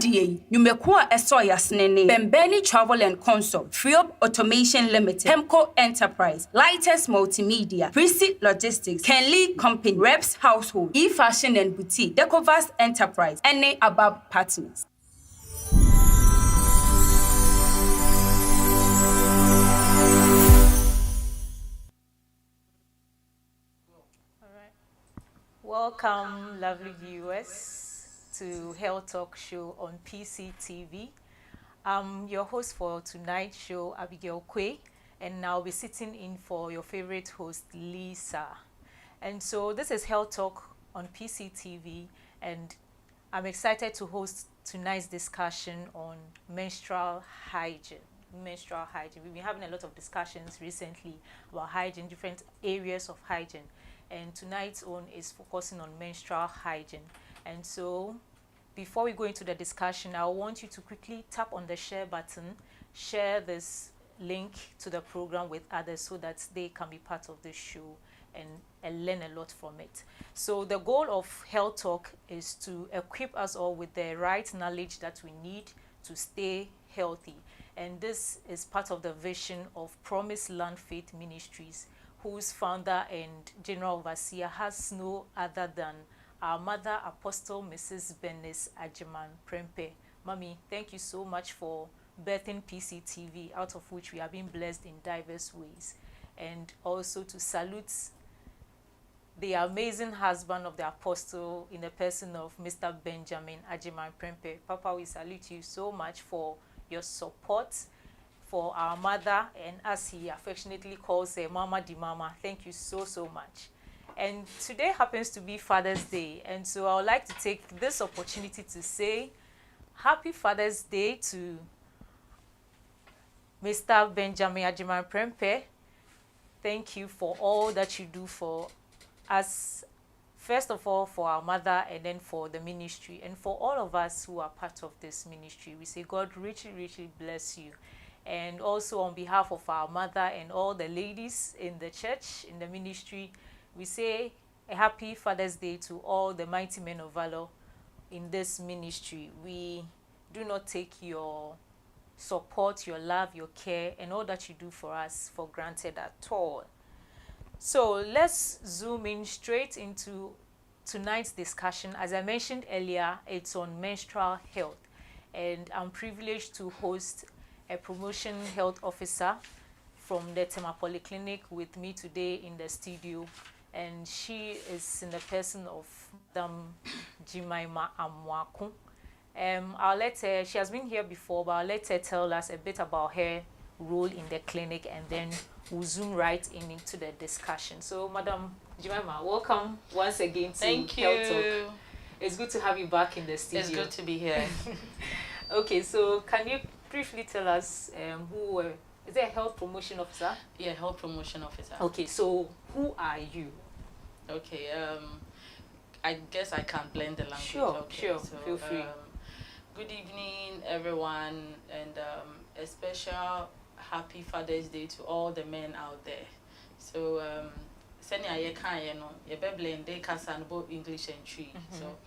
Adie, Numekua Esoyas Nene, Bembeni Travel and Consult, Freob Automation Limited, Hemco Enterprise, Lightest Multimedia, Precy Logistics, Kenley Company, Reps Household, E-Fashion and Boutique, Decovast Enterprise, and above partners. Welcome, lovely viewers, to Health Talk Show on PCTV. I'm your host for tonight's show, Abigail Kwe, and I'll be sitting in for your favorite host, Lisa. And so this is Health Talk on PCTV, and I'm excited to host tonight's discussion on menstrual hygiene. Menstrual hygiene. We've been having a lot of discussions recently about hygiene, different areas of hygiene. And tonight's own is focusing on menstrual hygiene. And so before we go into the discussion, I want you to quickly tap on the share button, share this link to the program with others so that they can be part of the show and learn a lot from it. So the goal of Health Talk is to equip us all with the right knowledge that we need to stay healthy. And this is part of the vision of Promised Land Faith Ministries, whose founder and general overseer has no other than our mother, Apostle Mrs. Bernice Ajiman Prempe. Mommy, thank you so much for birthing PCTV, out of which we have been blessed in diverse ways. And also to salute the amazing husband of the Apostle in the person of Mr. Benjamin Ajiman Prempe. Papa, we salute you so much for your support for our mother, and as he affectionately calls her, Mama Di Mama. Thank you so, so much. And today happens to be Father's Day, and so I would like to take this opportunity to say Happy Father's Day to Mr. Benjamin Ajiman Prempe. Thank you for all that you do for us, first of all for our mother, and then for the ministry, and for all of us who are part of this ministry. We say God richly, richly bless you. And also on behalf of our mother and all the ladies in the church, in the ministry, we say a happy Father's Day to all the mighty men of valor in this ministry. We do not take your support, your love, your care, and all that you do for us for granted at all. So let's zoom in straight into tonight's discussion. As I mentioned earlier, it's on menstrual health, and I'm privileged to host a promotion health officer from the Tema Polyclinic with me today in the studio, and she is in the person of JEMIMA AMOAKO. I'll let her, she has been here before, but I'll let her tell us a bit about her role in the clinic, and then we'll zoom right into the discussion. So, Madam JEMIMA, welcome once again to Health Talk. It's good to have you back in the studio. It's good to be here. Okay, so can you briefly tell us is it a health promotion officer? Yeah, health promotion officer. Okay, so who are you? Okay, I guess I can blend the language. Sure, okay, sure, so, feel free. Good evening, everyone, and a special happy Father's Day to all the men out there. So, senior you can you be blend they can both English and Tree. So,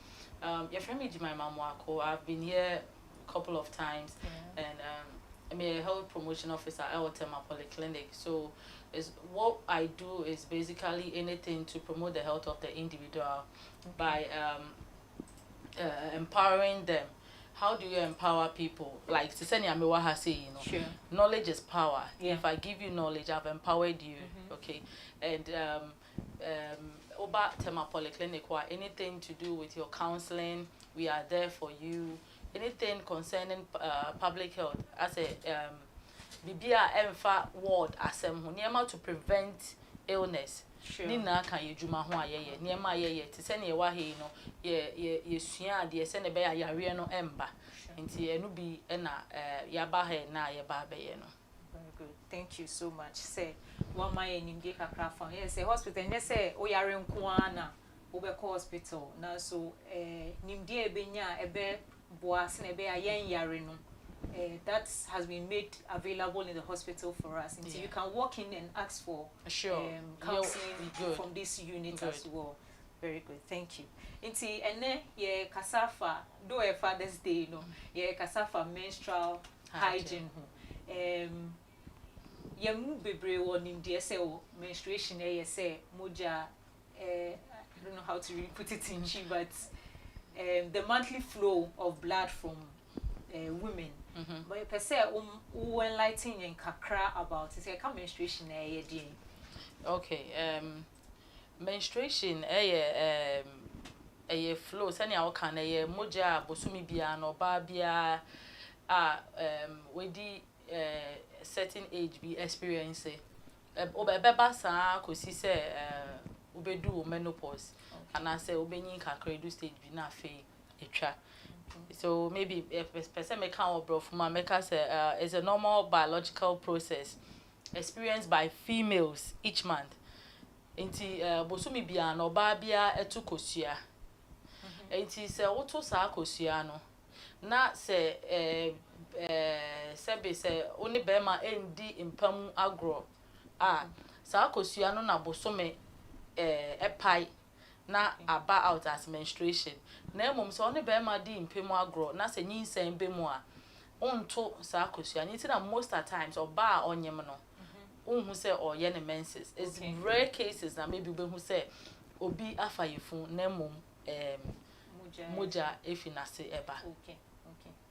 your friend JEMIMA AMOAKO, I've been here couple of times, and I'm a health promotion officer at Tema Polyclinic. So what I do is basically anything to promote the health of the individual by empowering them. How do you empower people? Like Siseni Amewaha say, sure. Knowledge is power. Yeah. If I give you knowledge, I've empowered you. Okay. And Oba Tema Polyclinic, anything to do with your counseling, we are there for you. Anything concerning public health, as a Bibia Emfa ward asem niema to prevent illness. Sure. Nina can you juma ho ayeye niema ayeye te se ne wa he no ye sua de se ne be ayare no emba. Nti enu bi na ya ba he na ye ba be ye no. Very good. Thank you so much. Say one my nimge kakra fa. Yes, say hospital ne say oyare nko ana obekọ hospital. Na so nimde ebenya ebe boas na ebe ayen yare no. That has been made available in the hospital for us. And so you can walk in and ask for counseling from this unit as well. Very good. Thank you. Inti ene ye kasafa do a Father's Day no. Ye kasafa menstrual hygiene ho. Ye mu bebre won in the say menstruation ye say moja I don't know how to really put it in Chi, but the monthly flow of blood from women. But per se who enlighten yen kakra about it. Say menstruation ye din. Okay, menstruation flow sani a waka na moja bosumi bia no ba bia wedi certain age be experience obeba sa kosi se obedu menopause and say obenyin kakra do stage bi na fe etwa. So maybe if person make can bro from make say is a normal biological process experienced by females each month. Enti bosumi bia no ba bia etu kosua. Enti se woto sa kosua no na se sebe se oni bema endi impam agro sa kosua no na bosome epai na aba out as menstruation. Na mum so oni bema di impam agro na se nyinsen be mu a onto sa kosua. Nti na most at times oba onyem no who say or yen menses. It's rare cases that maybe who say obi afa yifu nemo moja efinase eba. Okay.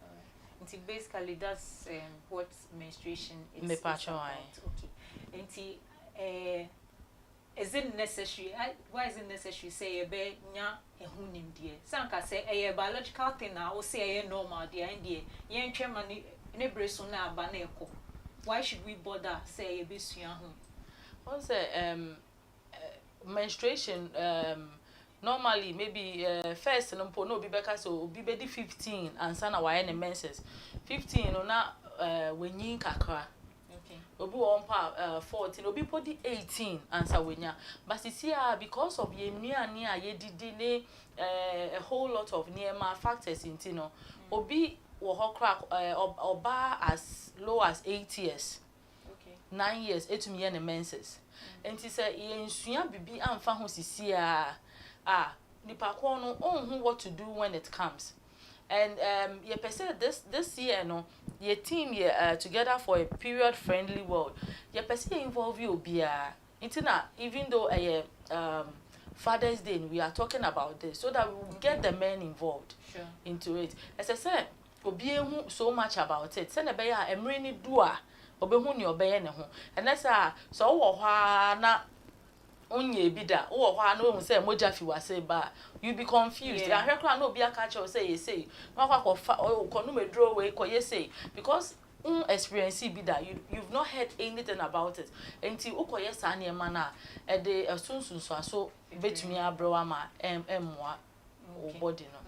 Alright. Basically that's what menstruation is about. Okay. Is it necessary? Why is it necessary say ebe nya ehunim die? Sanka say a biological thing na o say a normal die and yen twema ne breso na aba na eko. Why should we bother say a bisua ho? One say menstruation normally maybe first no be beka so be 15 and sana why any menses 15 no na wenyin kakra. Okay. Obi won pa 14 obi podi 18 ansa wenya but see because of ye nuane a ye didi ne a whole lot of near factors into no obi wo crack oba as low as 8 years. Okay. 9 years etumi ye ne menses. Enti say ye nsua bibi amfa ho sisi nipa ko no onhu what to do when it comes. And ye person this year no your team together for a period friendly world. Ye person involve you obia. Intina even though Father's Day we are talking about this so that we will get the men involved into it. As I said, obi ehu so much about it. Say na be ya emre ni do a obehu ni obeye ne ho. And that's so wo hwa na onye bi da wo hwa na ohun say moja fi wase ba you be confused. Ya hwekra na obi aka che say you say no kwa no medro we ko say because experience be that you've not heard anything about it until ukoye sa na ema na e de sunsun so betumi abrewa ma emmoa o body no.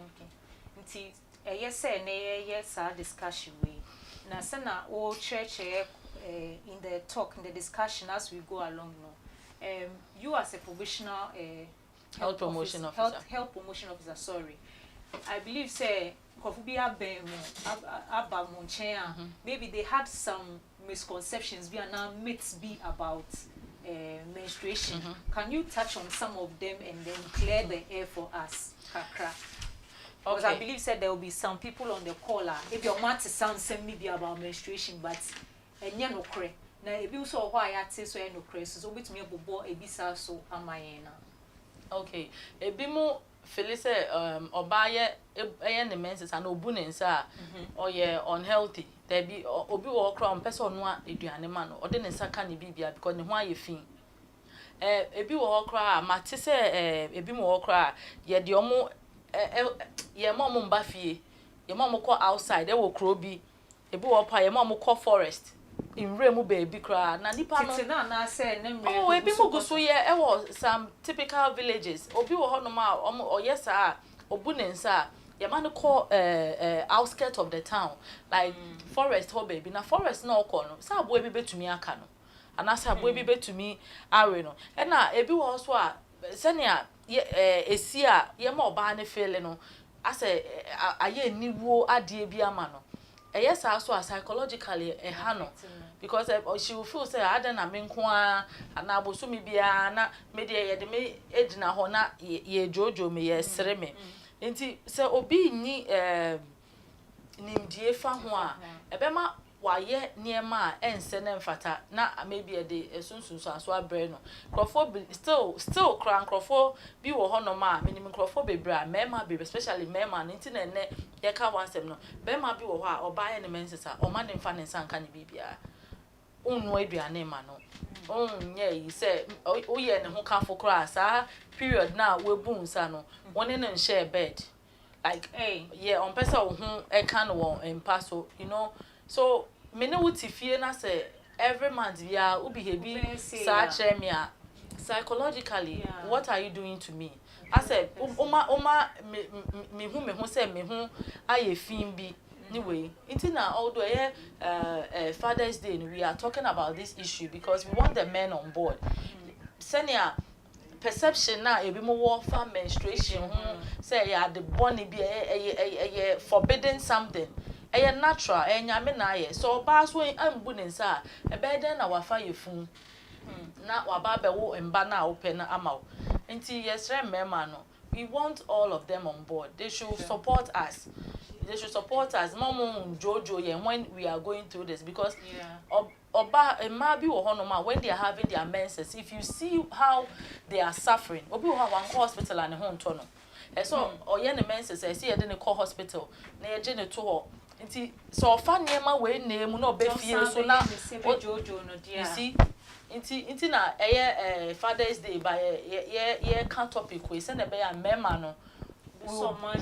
Okay. Yes say na yes our discussion we na say na o church in the talk in the discussion as we go along no you as a provisional health promotion officer health promotion officer, sorry, I believe say kofubia aba monchen maybe they had some misconceptions be now myths be about menstruation. Can you touch on some of them and then clear the air for us, kakra? Because I believe said there will be some people on the caller. If your math sounds send me be about menstruation, but no cre. Now if you saw why I say so no cre, so with me bobo ebisa so amayena. Okay. Ebimo Felice obaye the menses and obunensa or ye unhealthy. There be obi wo kra person no aduane ma no ode ne saka ne bibia because ne ho aye fin. Ebi wo kra mate se ebi mo wo kra ye de omo ye mom mba fie ye mom ko outside e wo kro bi ebi wo pa ye mom ko forest in remu baby kra na nipa no na say na mre oh ebi mo guso ye e wo some typical villages obi wo ho no ma oyesa obunensa ye man ko outskirts of the town like forest ho baby na forest na ko no sa abo ebi betumi aka no anasa abo ebi betumi awe no e na ebi wo so a senia esi a ye ma oba ne feel no ase aye niwo ade bi ama no yes also psychologically a hano because she will feel say I don't mean kwa and I was me bia na media ye de me ejina ho na ye jojo me ye sere me nti se obi ni nimdie fa ho a ebema waye niema ense na mfata na maybe e de sunsun so abre no crofo still cran crofo bi wo ho no ma minim crofo bebre mema be especially mema nti na ne ye ka wansem no bema bi wo ho a oba ye ne mensesa o ma ne mfa ne sanka ne bibia onu aduane ma no onye yi se o ye ne ho kafo kra sa period na we bu nsa no woni ne share bed like yeah on person who e kan won empaso you know so me ne wuti fie na say every month ya u behave such psychologically what are you doing to me I said oma me hu say me hu aye fin bi anyway na although Father's Day we are talking about this issue because we want the men on board senior perception na ebi mo wo fa menstruation say ya the body be forbidden something natural nyame na ye so ba so ambu ne nsa e be den na wafa yefun na waba be wo mba na open na amaw nti yes remember no we want all of them on board they should support us mom jojo ye when we are going through this because oba emma bi wo honoma when they are having their menses if you see how they are suffering obi wo one hospital and ho nto no so oye ne menses e see ye de ne call hospital na ye je ne to ho nti so fa niema we na mu na obefie so na jojo no dia you see nti na Father's Day by ye can topic we say na be ya mema no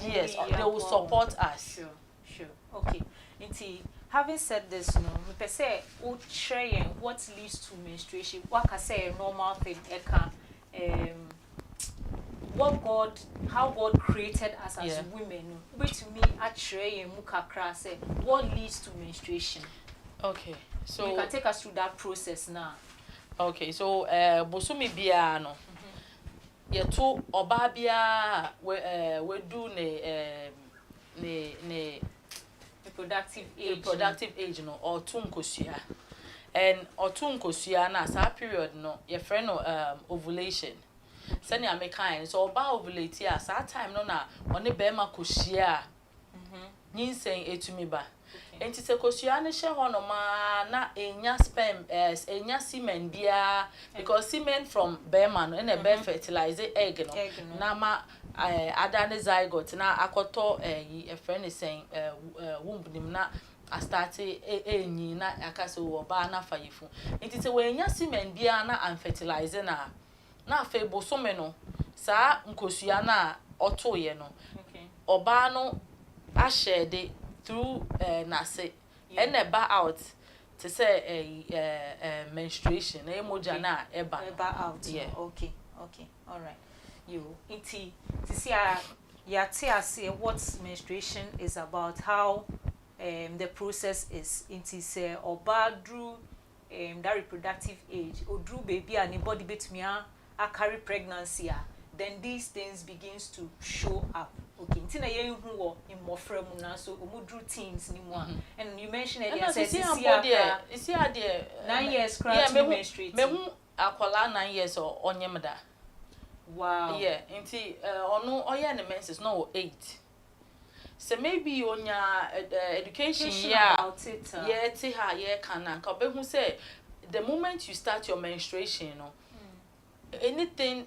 yes they will support us sure okay nti having said this no me per say o train what leads to menstruation what can say a normal thing how God created us as women but to me a train mu kakra say what leads to menstruation. Okay, so you can take us through that process now. Okay, so bosumi bia no yeto oba bia we do ne reproductive age no or tunkosua and or tunkosua na sa period no ye friend no ovulation sani amekan so oba ovulate ya sa time no na one be ma kosia nyinsen etumi ba enti se kosua ne hye ho no ma na enya sperm enya semen bia because semen from bear man no na be fertilize egg no na ma adane zygote na akoto a friend is saying womb nim na a start enyi na akase wo ba na fayifu enti se we enya semen bia na am fertilize na afa bosome no saa nkosua na otoye no oba no a shade through nase and eba out to say menstruation emoja na eba out okay all right you iti to see say what menstruation is about how the process is into say oba drew that reproductive age or drew baby and body betumi a carry pregnancy then these things begins to show up. Okay, ntina ye hu wo in mofra mu na so omudru teens ni mu and you mentioned earlier said isi ade 9 years crash menstruate me hu akwala 9 years o onyemda wow yeah nti onu oye ne menses no 8 so maybe onya education about it yeah ti ha yeah kana ka be hu say the moment you start your menstruation no anything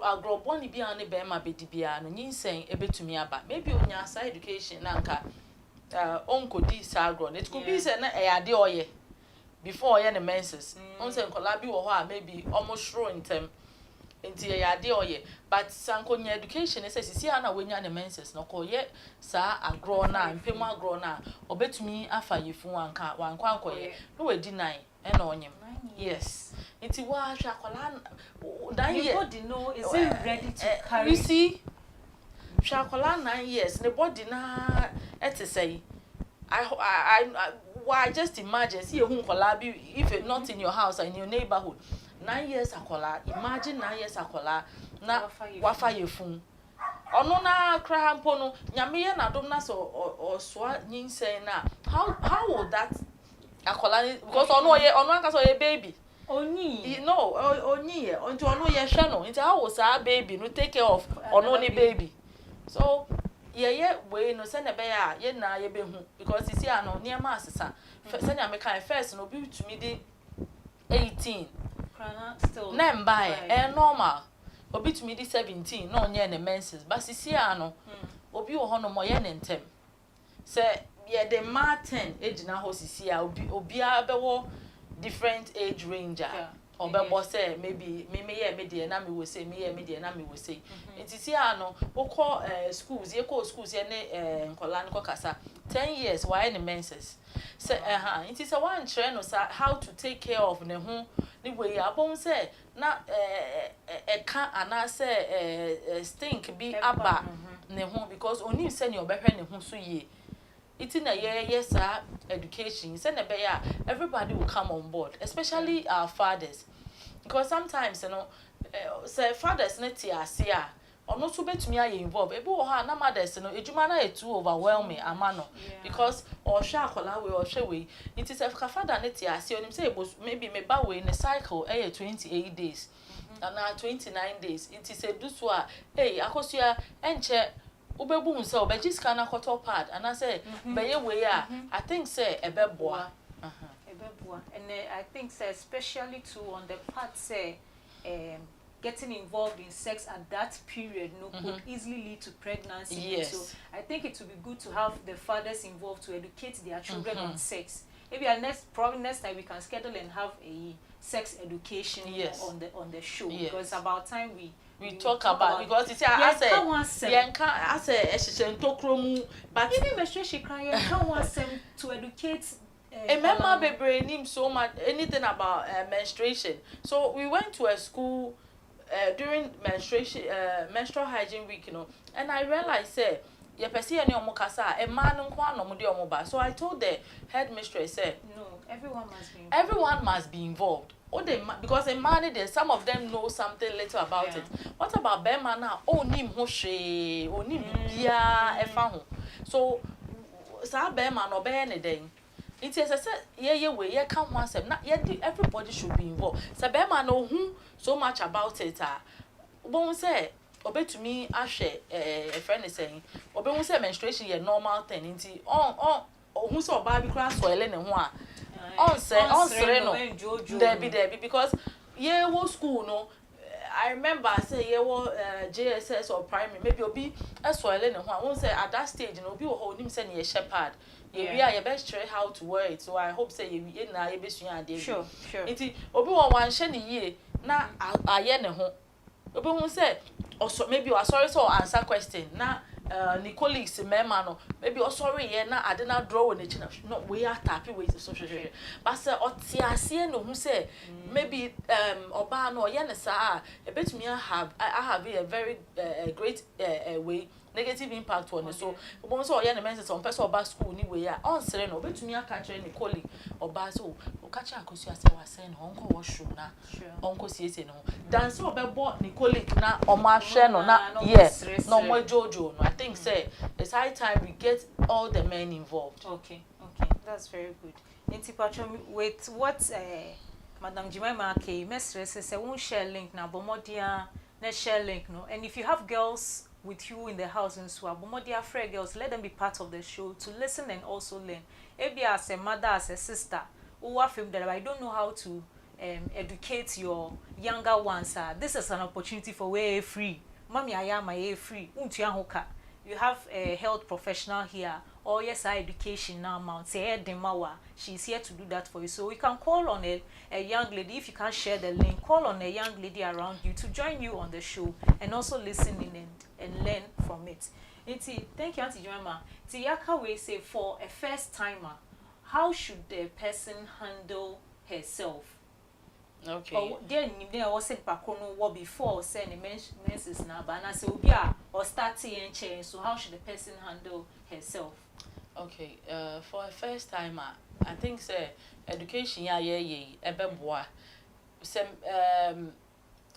agroboni bia ne be ma bedi bia no nyinsen ebetumi aba maybe onya sa education na nka onkodi sa agro it could be say na ade oye before oye ne menses onse nkola bi wo ho a maybe almost shro intem enti ade oye but sankonya education say sisi na wenya ne menses no ko ye sa agro na mpemu agro na obetumi afa yifu anka wankwa ankoye no we deny na onyem yes enti wa hwa akwala dan your body know is it ready to carry you see hwa akwala 9 years the body na say I just imagine see ehun akwala bi if it not in your house or in your neighborhood 9 years akwala imagine 9 years akwala na wafa yefun ono na kra mpo no nyame ye na dom na so oswa nyinsen na how would that akola because ono aka so ye baby Onyi. no onyi onto ono ye hwe no nti how was our baby no take care of ono ni baby so ye we no se na be ya ye na ye be hu because isi ano niam asesa se na me kan first no be to me dey 18 Still na mbae normal obi to me dey 17 no onye ne menses but isi ano obi wo hono mo ye ne ntem se ye the Martin age na ho sisi a obi abewo different age range or be say maybe me dey na me we say me dey na me we say ntisi ano wo call schools ye call schools ye ne nkola nko kasa 10 years why ne menses say ntisi one train no how to take care of ne ho ni we abon say na ka ana say stink bi aba ne ho because oni say ne obehwe ne ho so ye it's in a yes education say na be ya everybody will come on board especially our fathers because sometimes you know say fathers na ti ase a ono so betumi aye involve ebe wo ha na mothers no ejuma na too overwhelming amano because or hwe akola we or hwe we it is a father na ti ase onim say maybe me ba we in a cycle 28 days and now 29 days it is a do so hey akosua enche ubebu nse obeji scan akọtọ pad and I say beye we I think say ebeboa and I think say especially too on the part say getting involved in sex at that period could easily lead to pregnancy. Yes. So I think it would be good to have the fathers involved to educate their children on sex. Maybe probably next time we can schedule and have a sex education on the show because it's about time we talk about because it's I say but even menstruation crying can't want them to educate remember baby name so much anything about menstruation. So we went to a school during menstrual hygiene week, you know, and I realized say ye pesi any omokasa a man nko anomo de omoba. So I told the headmistress said no, everyone must be involved. Because a man there some of them know something little about it. What about Bema now? Oh nim ho hwe, onim bia efa ho. So sa Bema no be any den. It is a set ye we can one sem na everybody should be involved. So Bema no who so much about it won say obetumi ahwe a friend is saying obe won say menstruation ye normal thing nti on who so oba bi kra soile ne ho a on say no there be because ye wo school no I remember say ye wo JSS or primary maybe obi soile ne ho a won say at that stage no obi wo ho nim say ne shepherd we are your best try how to wear it. So I hope say you na ye besua ade sure nti obi wo wan hye ne yie na aye ne ho obi won say also maybe you sorry so answer question na ni colleagues mema no maybe sorry ye na ade na draw on echi na no we are tapping we so hwehwe but say otiase no hu say maybe oba no ye ne sa e betumi have a very great way negative impact on it. So we so ye na mense some person oba school ni we ya on sere no betumi aka kire ni colleague oba so o ka kire akosu ase wa say no onko washroom na onko siese no dan so obebo ni colleague na omo ahwe no na no mo jojo no I think say it's high time we get all the men involved. Okay, that's very good. Nti patron with what Madam JEMIMA mesrese say won share link na bomodia na share link no, and if you have girls with you in the house and so abomodia free girls, let them be part of the show to listen and also learn. Maybe as a mother, as a sister who are film that I don't know how to educate your younger ones. This is an opportunity for way free. Mommy, I am my free. You have a health professional here, or yes, education now. Mount say Demawa, she's here to do that for you. So you can call on a young lady if you can't share the link. Call on a young lady around you to join you on the show and also listen in and learn from it. Thank you, Auntie JEMIMA. Tiyaka we say for a first timer, how should the person handle herself? Okay. Or then I was said Pakono what before saying menses now, but I say Ubia or starting and change. So how should the person handle herself? Okay, for a first timer, I think say education ebeboa. Some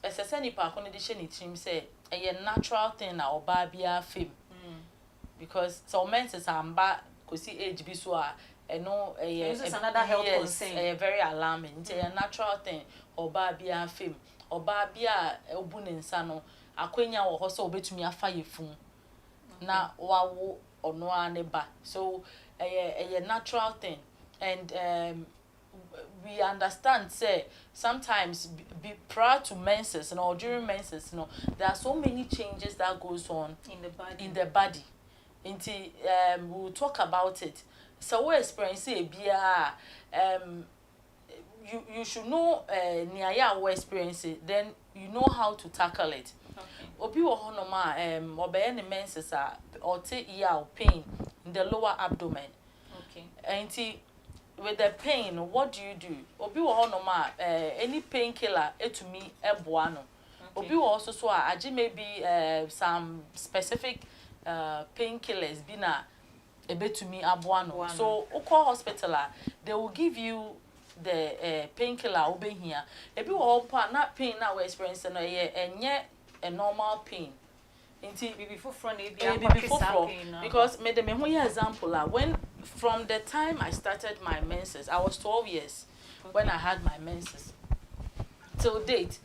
ɛsɛ nipa ko ne de hye ne tirim sɛ ɛyɛ natural thing na ɔbaa bia fam because so menses amba kosi age bi so a ɛno this is another health concern. Very alarming. It's a natural thing. Ɔbaa bia fam ɔbaa bia obu ne nsa no akwenya wɔ hɔ sɛ obetumi afa yɛ fun na wawo ɔno a ne ba so a natural thing and we understand say sometimes prior to menses or during menses there are so many changes that goes on in the body we'll talk about it so we experience it you should know near we experience it then you know how to tackle it obi wo hono ma obeye ne menses or take pain in the lower abdomen with the pain what do obi wo hono ma any painkiller etumi eboa no obi wo also so age maybe some specific painkillers bi na ebetumi aboa no so ukọ hospital they will give you the painkiller obehia ebi wo hopo na pain na we experience no enye a normal pain before because me who example when from the time I started my menses I was 12 years when I had my menses till date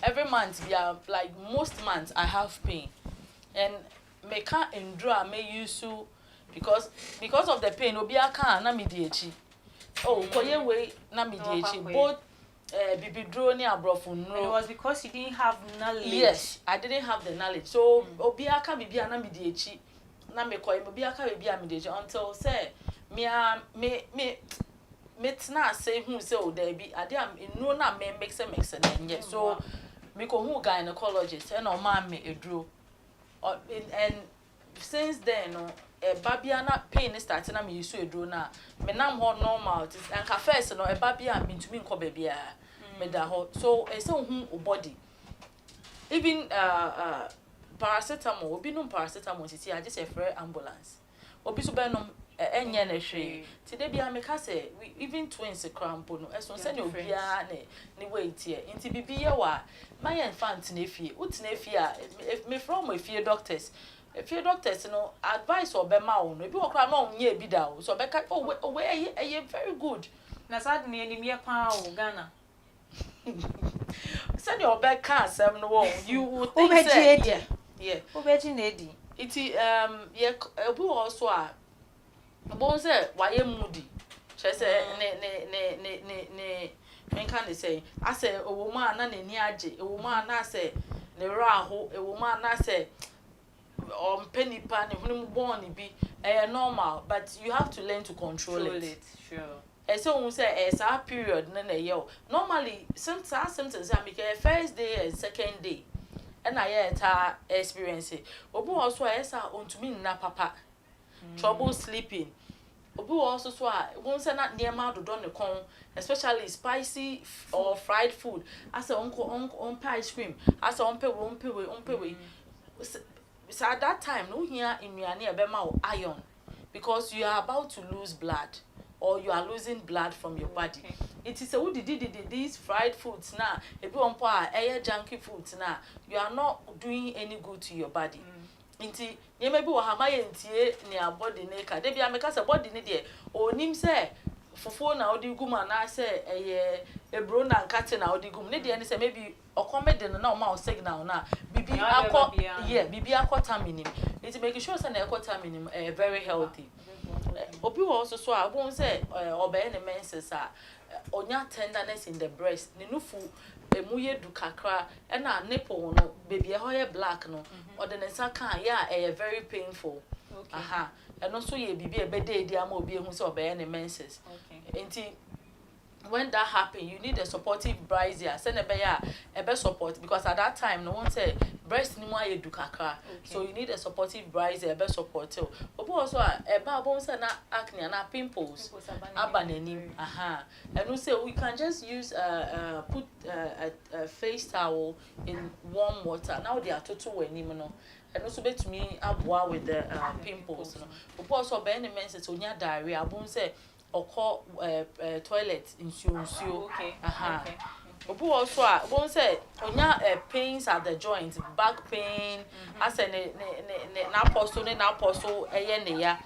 every month like most months I have pain and me can't endure me used to because of the pain obi aka na me di echi koye we na me di echi both bibidro ni abrofo no it was because you didn't have knowledge. Yes, I didn't have the knowledge so obi aka bibia na me di echi na me koye obi aka bibia me di echi until say me tna say hu say o there be ade am no na me mix na nye so me ko hu gynecologist and o ma me eduro and since then babia na pain starting na me use eduro na me nam ho normal and ka first no babia me ntumi nko babia me da ho so e say hu o body even paracetamol obi no paracetamol titi I just a free ambulance obi so be no enye na hwe ti de bia me ka say we even twins crampo no eso se ne obia ne wait here nti bibia wa my infant na fie utina fie a me from fie doctors fie doctors no advice obema wo no ebi wo kra na onye ebi da wo so be ka we very good na sad ne anim ye pa wo Ghana send your back can asem no wo you would think say yeah obeji na edi iti ye obi wo so a bon say waye moody che say ne menka ne say ase owo ma na ne ni age owo ma na say ne raho owo ma na say penipa ne hunu born bi normal but you have to learn to control it. Sure. So we say a period na ye normally symptoms am be first day and second day and I experience it obi also esa ontumi na papa trouble sleeping obi also so won say na near ma dodo ne kon especially spicy or fried food as on ice cream as on pe we so at that time no here in nuane e be ma iron because you are about to lose blood or you are losing blood from your body. It is a who did these fried foods now if you want junky foods now you are not doing any good to your body. Inti ye maybe wa hamaye ntie ne body ne ka de bia meka se body ne de onim se fofo na odi gum na se ebro na nkate na odi gum ne de ne se maybe okomede no na o ma signal na bibi akota minim it make sure say na akota minim very healthy obi wo also so abon say obey ne menses onya tenderness in the breast ne nufu emuye du kakra e na nipple no baby e hoye black no or the nsa kan very painful and also ye bibi e bede di ama obi ehun say obey ne menses enti when that happen you need a supportive brazier send a be support because at that time no one say breast ni mo ayedu kakra so you need a supportive brazier be support obo also ba bon say na acne na pimples abanani and we say we can just use put a face towel in warm water now they are total wenim no and also betumi aboa with the pimples no obo also be any menses onya diarrhea bon say or call toilet in Obu also won't say onya pains at the joints, back pain, I say ne na apostle eye ne ya.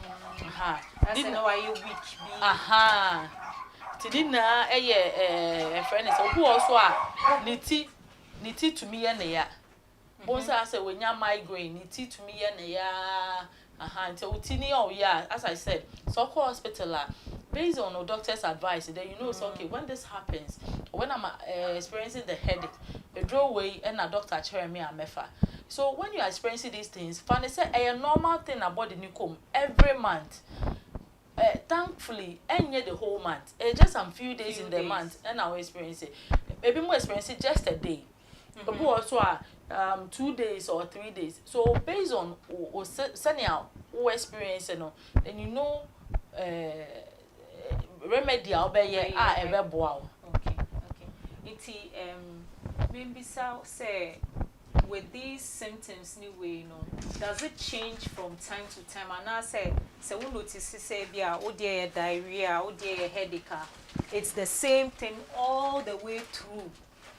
Aha. Didn't know why you weak. Aha. Tidina a friend is obu also niti to me ne ya. Won't say I say when ya migraine, niti to me ne ya. Aha, until utini oh yeah, as I said, so call hospital based on the doctor's advice, then you know it's okay when this happens, when I'm experiencing the headache, the draw away and a doctor check me and mefa. So when you are experiencing these things, find say a normal thing about the new comb every month. Thankfully, and yet the whole month, just some few days in the month, and I'll experience it. Maybe more experience it just a day. But also 2 days or 3 days. So based on sending out experience, you know, then you know remedy I'll be a bow. Okay. Iti maybe so say with these symptoms anyway, you know, does it change from time to time? And I say we notice say bia o dey diarrhea, o dey headache. It's the same thing all the way through.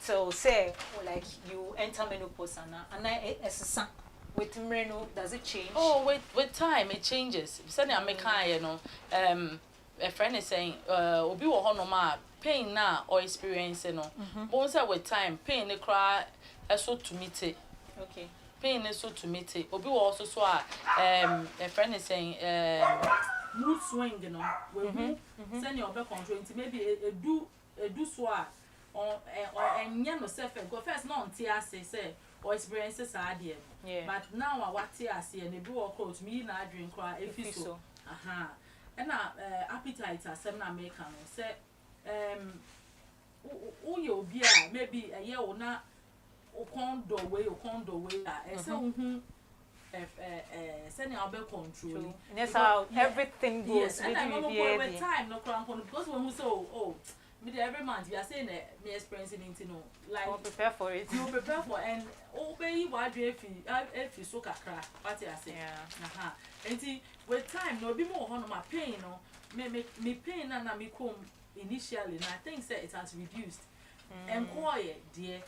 So say like you enter menopause and I with Mreno, does it change? Oh, with time it changes. Suddenly I make you know, a friend is saying, obi wo honoma pain na or experience no. But say with time pain they cry so to meet it. Okay. Pain is so to meet it. Obi wo also so a friend is saying mood swing you know. We send your back control maybe a do so or enya no self go first no ntia say or experiences are there. Yeah. But now what tia say and be work out me na drink kwa efiso. Aha. And appetite asem na make am say o ye obi a maybe a year or na o kondo way say hu sending our back control. And that's how everything goes. Yes, and I know with time no crank because when we say oh every month you are saying me experiencing it no like I'll prepare for it. You prepare for and obey what you if you so kakra what you say. Yeah. And with time no be more on my pain no me pain and me come initially and I think say it has reduced. And quiet dear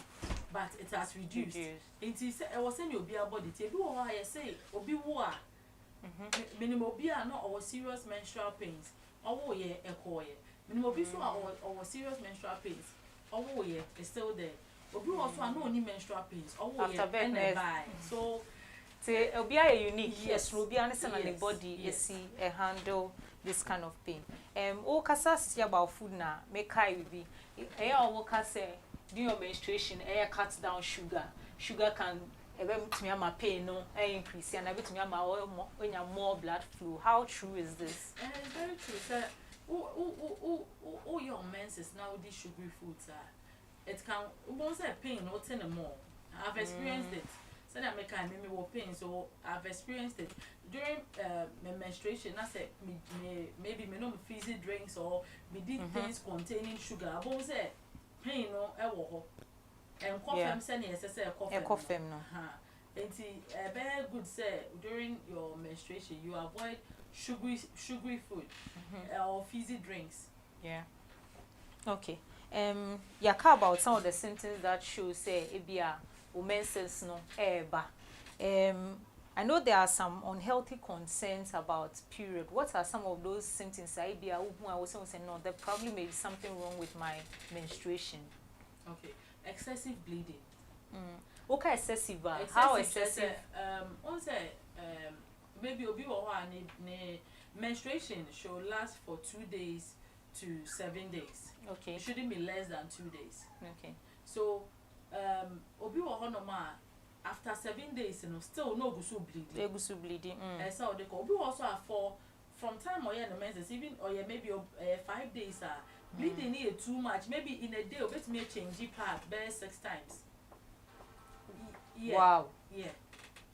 but it has reduced. And say I was saying you be about it you do I say obi wo minimum be no or serious menstrual pains or yeah e quiet. Minimum be so or serious menstrual pains. Oh yeah, it's still there. Obi also no only menstrual pains. Oh yeah, so obi are unique. Yes, obi understand on the body you see handle this kind of pain. O kasa say about food na make kai be. O kasa during your menstruation, cut down sugar. Sugar can me my pain no increase and me more blood flow. How true is this? Very true, sir. Your menses now these sugary foods it can once a pain or 10 more. I've experienced it. So that make me more pain. So I've experienced it during my menstruation. I said maybe me no fizzy drinks or me did things containing sugar. I won't say pain no ewo and cough am sending a cough no. It's very good say during your menstruation you avoid sugary food or fizzy drinks. Yeah. Okay. Yaka about some of the symptoms that show say ebia menses no eba. I know there are some unhealthy concerns about period. What are some of those symptoms? Ebia who I was saying no, there probably may be something wrong with my menstruation. Okay. Excessive bleeding. Okay, excessive. How excessive? Maybe obi wo ne menstruation should last for 2 days to 7 days. Okay. It shouldn't be less than 2 days. Okay. So obi wo no ma after 7 days you know still no gusu bleeding. Gusu bleeding. So they call obi also for from time or yeah the menses even or yeah maybe 5 days bleeding is too much. Maybe in a day obet me change pad by 6 times. Yeah. Wow. Yeah.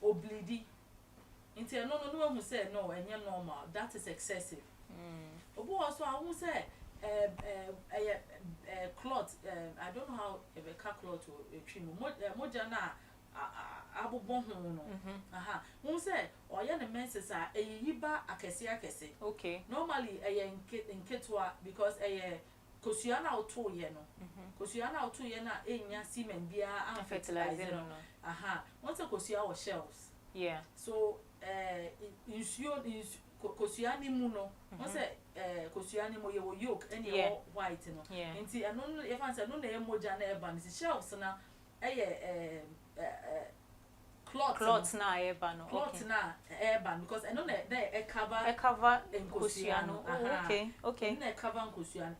Or bleeding. Until no one say no and you're normal. That is excessive. Obu also I won't say cloth I don't know how a cloth or a trim moja na abu bon no. Won't say or yan menses are a yiba akese. Okay. Normally a in kitwa because kosua na oto ye no kosua na oto ye na enya cement bia and fertilizer no aha once kosua or shells so insuo kosua ni mu no once kosua ni mo ye wo yolk and ye white no nti eno ye fan say no na ye moja na e ban shells na cloth na eba no cloth na eba because I know that e cover nkosua no okay na cover nkosua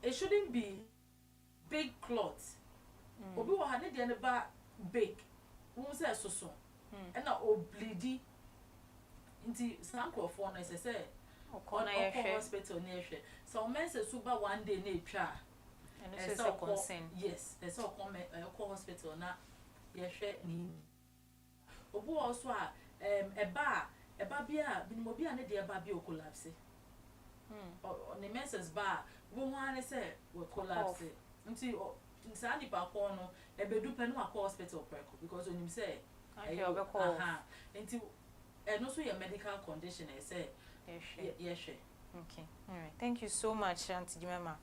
it shouldn't be big cloth obi wo ha ne de ne ba big won say soso e na oblidi nti sankrofo no say okona ye hwe hospital na hwe so men say suba one day na etwa and so concern yes e so come hospital na yehwe ni obu also a eba bia binimobia ne de eba bia collapse ne menses ba wo wane say we collapse nti insani pa ko no ebedu pe no akọ hospital preko because onim say nti no so your medical condition e say yehwe okay all right thank you so much Auntie Jemima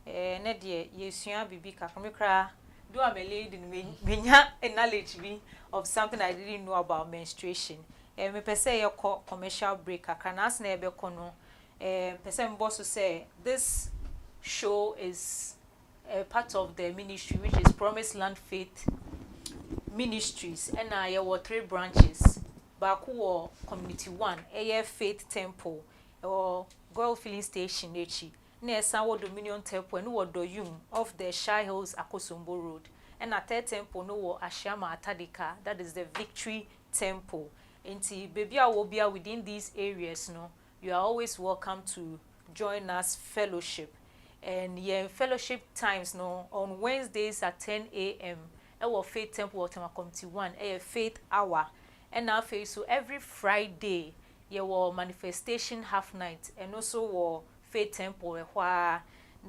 ne de yesua bibi kakromekra do am a lady menya a knowledge be of something I didn't know about menstruation. Me pese ye commercial break akanas na ebe kono. Pese mboss say this show is a part of the ministry which is Promised Land Faith Ministries and ye were 3 branches. Baku wo community 1 Faith Temple or Goil Filling Station echi. Near Sanwo Dominion Temple and what do you of the Shy Hills Akosombo Road. And at third temple no Ashama Atadika, that is the Victory Temple. Inti baby awobia within these areas no, you are always welcome to join us fellowship. And fellowship times no on Wednesdays at 10 a.m. Our Faith Temple Otama Committee 1, Faith Hour. And now so every Friday your manifestation half night and also Faith Temple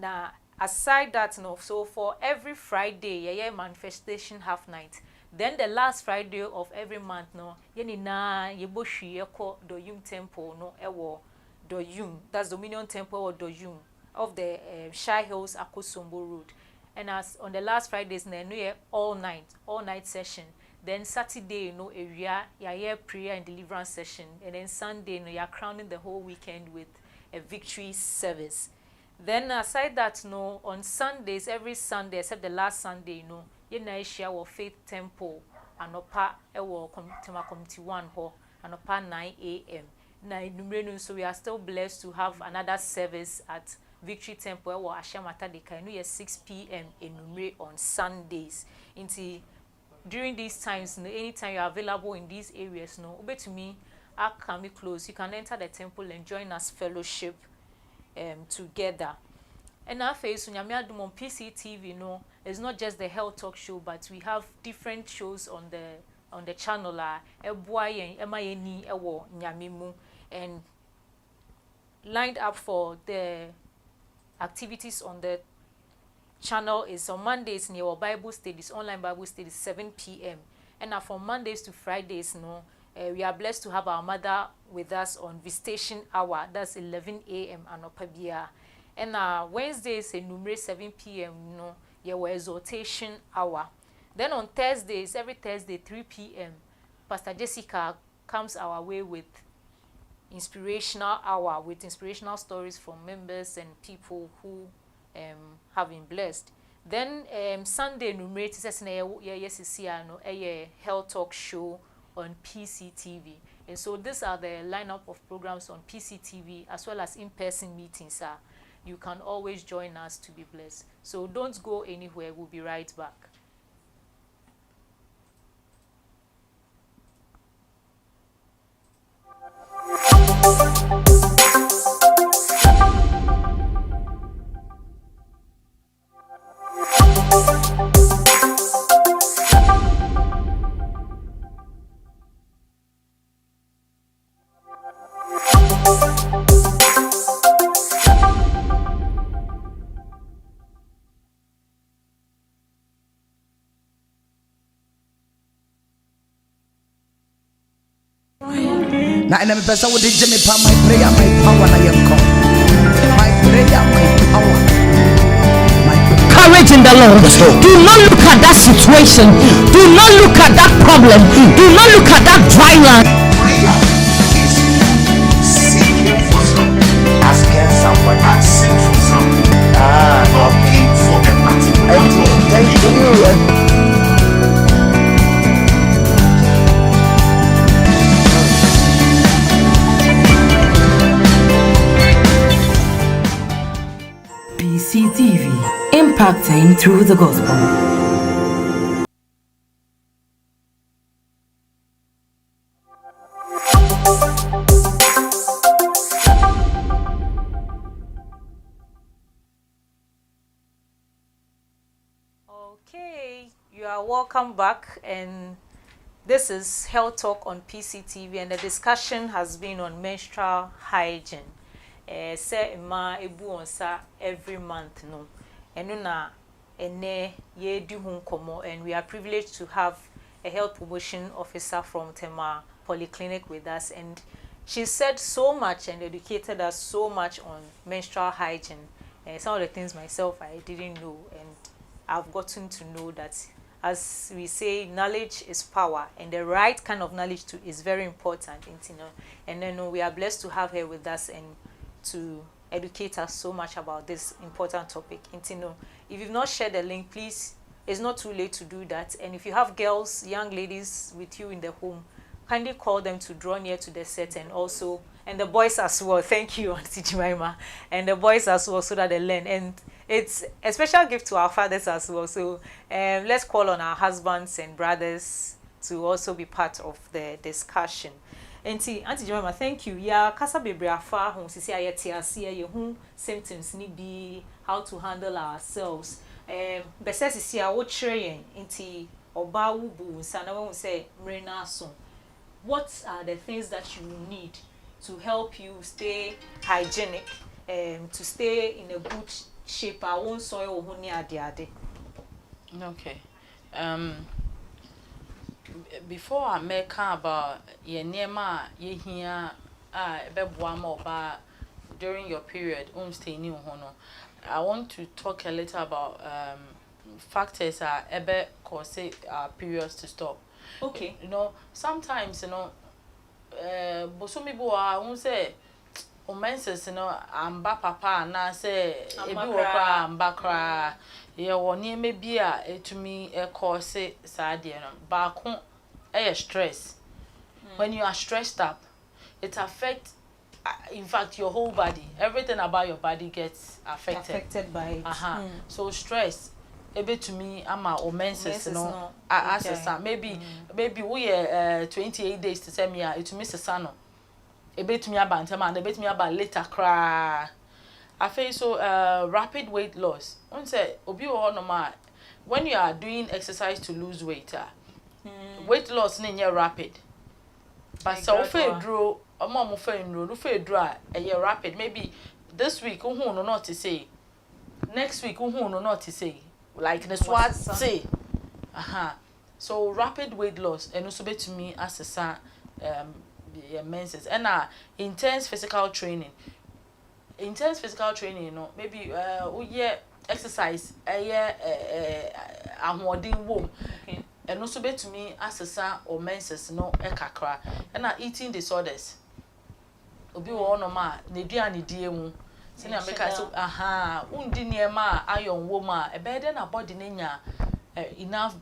na aside that no so for every Friday manifestation half night then the last Friday of every month no na yebohwi ekọ Doyum Temple no ewo Doyum, that's Dominion Temple or Doyum of the Shy Hills Akosombo Road. And as on the last Fridays na no all night session. Then Saturday no area prayer and deliverance session, and then Sunday no crowning the whole weekend with a victory service. Then aside that no on Sundays, every Sunday except the last Sunday no na share our Faith Temple anopa ewo committee 1 ho anopa 9 a.m. na numere so we are still blessed to have another service at Victory Temple ewo Ashamata de Kai no 6 p.m. enumere on Sundays. Inti during these times no anytime you are available in these areas no obetumi akami close you can enter the temple and join us fellowship together. And our face on PCTV no it's not just the health talk show but we have different shows on the channel and lined up for the activities on the channel is on Mondays near Bible studies, online Bible studies 7 p.m. and now from Mondays to Fridays no we are blessed to have our mother with us on visitation hour, that's 11 a.m. anopabia. And Wednesdays enumere 7 p.m. no your exhortation hour. Then on Thursdays, every Thursday 3 p.m. Pastor Jessica comes our way with inspirational hour with inspirational stories from members and people who have been blessed. Then Sunday enumere a health talk show on PCTV. And so these are the lineup of programs on PCTV as well as in-person meetings. You can always join us to be blessed. So don't go anywhere. We'll be right back. Na ina mpesa wo de JEMIMA my prayer my power na yenko. My prayer my power in the Lord. Do not look at that situation. Do not look at that problem. Do not look at that dry land. Prayer is seeking for something, asking someone, asking for something, looking for a particular thing. Thank you. PCTV, impacting through the gospel. Okay, you are welcome back, and this is Health Talk on PCTV, and the discussion has been on menstrual hygiene. Say ma ebu onsa every month no, eno na ene ye di hu nkomo, and we are privileged to have a health promotion officer from Tema Polyclinic with us, and she said so much and educated us so much on menstrual hygiene. Some of the things myself I didn't know, and I've gotten to know that, as we say, knowledge is power, and the right kind of knowledge too is very important. And then we are blessed to have her with us and to educate us so much about this important topic. If you've not shared the link, please, it's not too late to do that. And if you have girls, young ladies with you in the home, kindly call them to draw near to the set, and also, and the boys as well. Thank you, Auntie JEMIMA, and the boys as well, so that they learn. And it's a special gift to our fathers as well. So let's call on our husbands and brothers to also be part of the discussion. Auntie JEMIMA, thank you. Yeah, kasa bebre afa ho sisi ayete ase ye hu symptoms ni bi, how to handle ourselves. Bese sisi a wo kire yen nti oba wo bu nsa na wo say mrena so. What are the things that you need to help you stay hygienic, to stay in a good shape? I won't soil honey ade. Okay. Before I make about ye nema ye here during your period, stay new hono. I want to talk a little about factors are ebe cause periods to stop. Okay. Sometimes bosumi bo a won say o menses amba papa na say ebi wo kra amba kra ye woni me bi a etumi cause sad no ba ko stress. When you are stressed up, it affects in fact your whole body. Everything about your body gets affected by it. So stress to me ama o menses no asesa maybe we 28 days to say me it miss a no to me about time and to me about later cry. I feel so rapid weight loss. One say obi o normal when you are doing exercise to lose weight weight loss na rapid, but so fe draw mom fe no fe draw a rapid. Maybe this week no not to say, next week no not to say, like the swat say so rapid weight loss and also to me as a menses and intense physical training, maybe exercise ahoɔden wom and also to me as or menses no kakra and eating disorders obi wo no ma na duane die mu se na make so undi niema iron woma e be na body na enough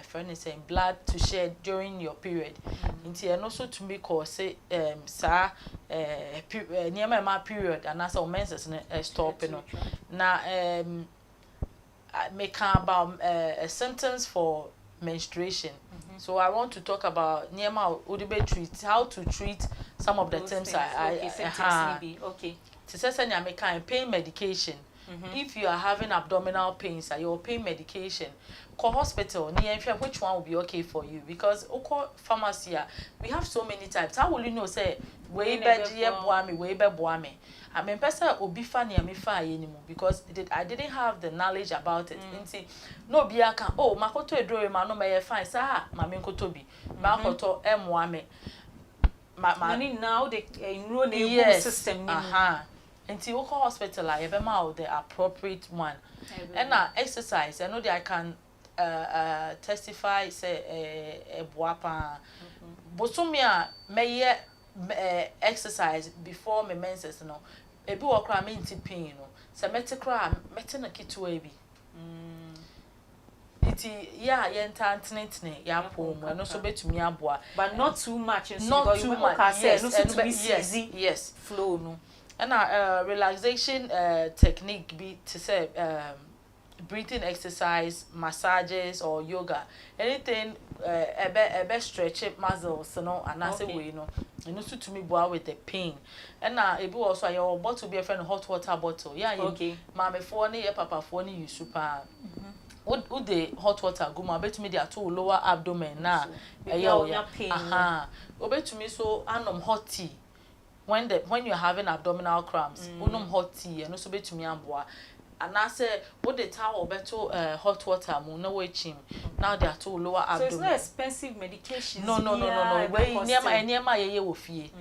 furnace and blood to shed during your period. And also to me cause sa niema ma period and as menses stop na make about symptoms for menstruation. So I want to talk about niema udibe treat, how to treat some of the terms okay. To say pain medication. If you are having abdominal pains, your pain medication, call hospital, which one will be okay for you? Because pharmacy, we have so many types. How will you know say way boami? I mean, person obi fa near me fa anymore because I didn't have the knowledge about it. No be can makoto edro ma no me fine sa ma me nkotobi makoto emwame money now they enroll in the system Until you call hospital, I have out the appropriate one. And exercise, I know that I can testify, say, a boapa. Bosomia may exercise before my menses, no. A book cram into pain, no. So, meticram, metina kitu ebi. Yeah, yentantinitne, ya pom, and also bet to me aboa. But not too much, Not too much. Yes, yes. Flow, no. And relaxation technique be to say breathing exercise, massages or yoga. Anything a stretch muscles, you know, and that's a way, you know. And also to me boy with the pain. And it be also your bottle be a friend hot water bottle. Yeah, okay. Mama phone, your papa phone you super. Would the hot water go my bet me they are too lower abdomen now. Pain. Obey to me so anom hot tea. When you're having abdominal cramps, unum hot tea and also be to me amboa. And I say, what the towel better hot water, no way chim. Now they are too lower abdomen. So it's not expensive medication. No. Way near my year with fee.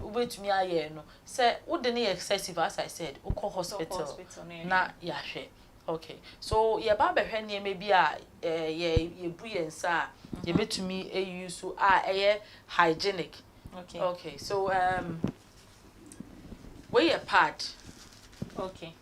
Wait to me, I no. Say, what the need excessive as I said, Oko hospital. Na yashe. Okay. So your barber henny maybe ye brie and sa. You bet to me a use to hygienic. Okay. So wear a pad. Okay.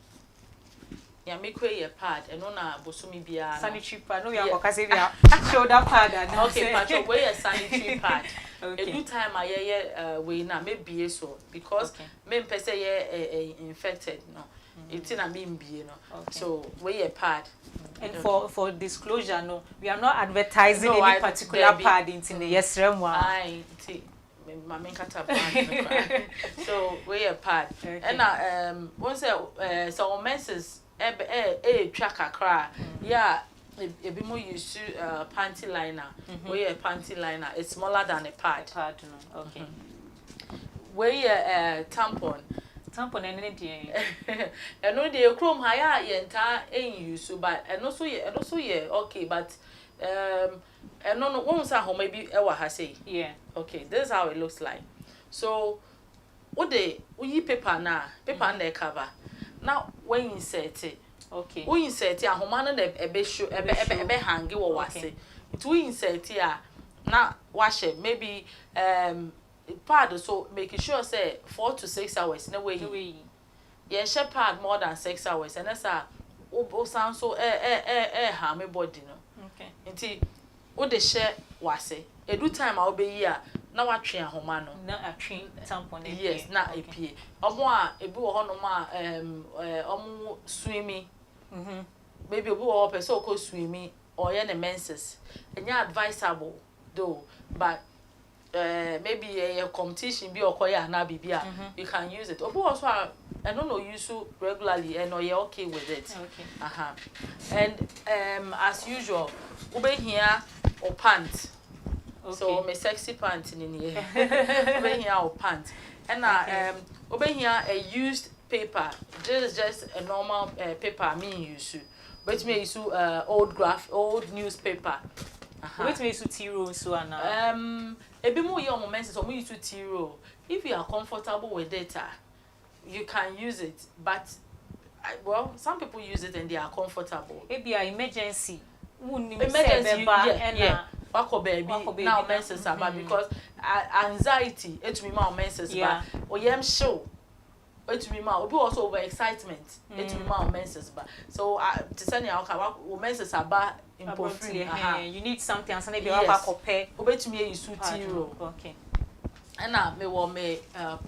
Yeah, make way a pad and on a bosumi bia. Sanitary pad. No, we are shoulder pad. Okay, but wear a sanitary pad. Okay. A good time I we na maybe so because men per se infected no. It's in a mean be no. So wear a pad. And for disclosure, no, we are not advertising any particular pad in the yes room. I my main brand. So we a pad. And once so menses tracker cry. Yeah, a bit more used to panty liner. We a panty liner. It's smaller than a pad. No. Okay. We a tampon. Tampon and anything. And no the chrome higher yenta ain't use but and also okay, but and no once at home maybe ever has say. Yeah. Okay, this is how it looks like. So what we paper now, paper on the cover. Now when you insert it, okay. We insert it, a home and a be show a be hang or what say. It we insert here now wash it maybe pad so making sure say 4 to 6 hours no way. Yeah, she pad more than 6 hours and that's a sound so harm body no. Okay. Until what the share was say. A good time I'll be here. Now I train home no. Not a train tampon. Yes, not a pee. Omo a boo swimming. Maybe a boo up a so called swimming or any menses. And you're advisable though, but maybe a competition be or koya na bibia. You can use it. Obo also I don't know use regularly and or you're okay with it. Okay. And as usual, ube here or pants. Okay. So my sexy pants in here. Ube here or pants. And ube here a used paper. This is just a normal paper I mean use. But me use old newspaper. Wait me use T-roll so a bit more young moments so we use T-roll. If you are comfortable with data, you can use it, but well, some people use it and they are comfortable. Maybe an emergency. Emergency, yeah. Wako baby now menses about because anxiety it me my menses about or yam show it me my also over excitement it me my menses about so to send you our menses about you need something and maybe compare obet me you suit you okay and now me want me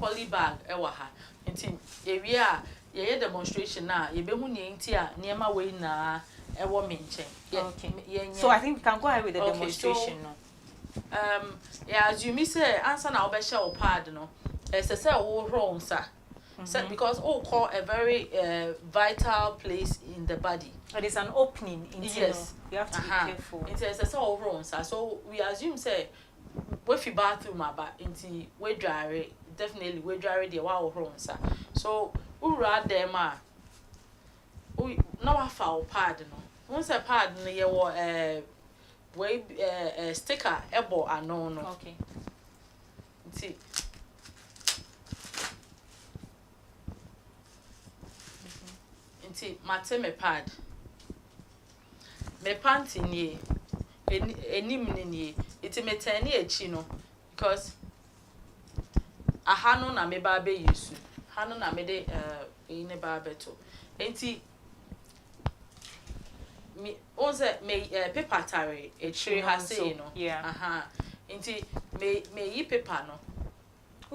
poly bag ewa ha nti area ye demonstration na ye be hu ne nti a niema we na ewo me nche okay so I think we can go ahead with the demonstration so, yeah as you me say answer na obesha o pad no say wo wrong sir because call a very vital place in the body. It is an opening in yes. You have to be careful. It is all wrong, sir. So we assume say if you bathroom about into we dry definitely we dry the wow wrong, sir. So we rather them we now foul pad no. Once a pad no you way sticker elbow and no. Okay. See. enti mate me pad me panty nie enim nie enti me tani echi no because aha no na me ba be yusu ha no na me de ne ba beto enti me onse me paper tare echire ha say no aha enti me yi paper no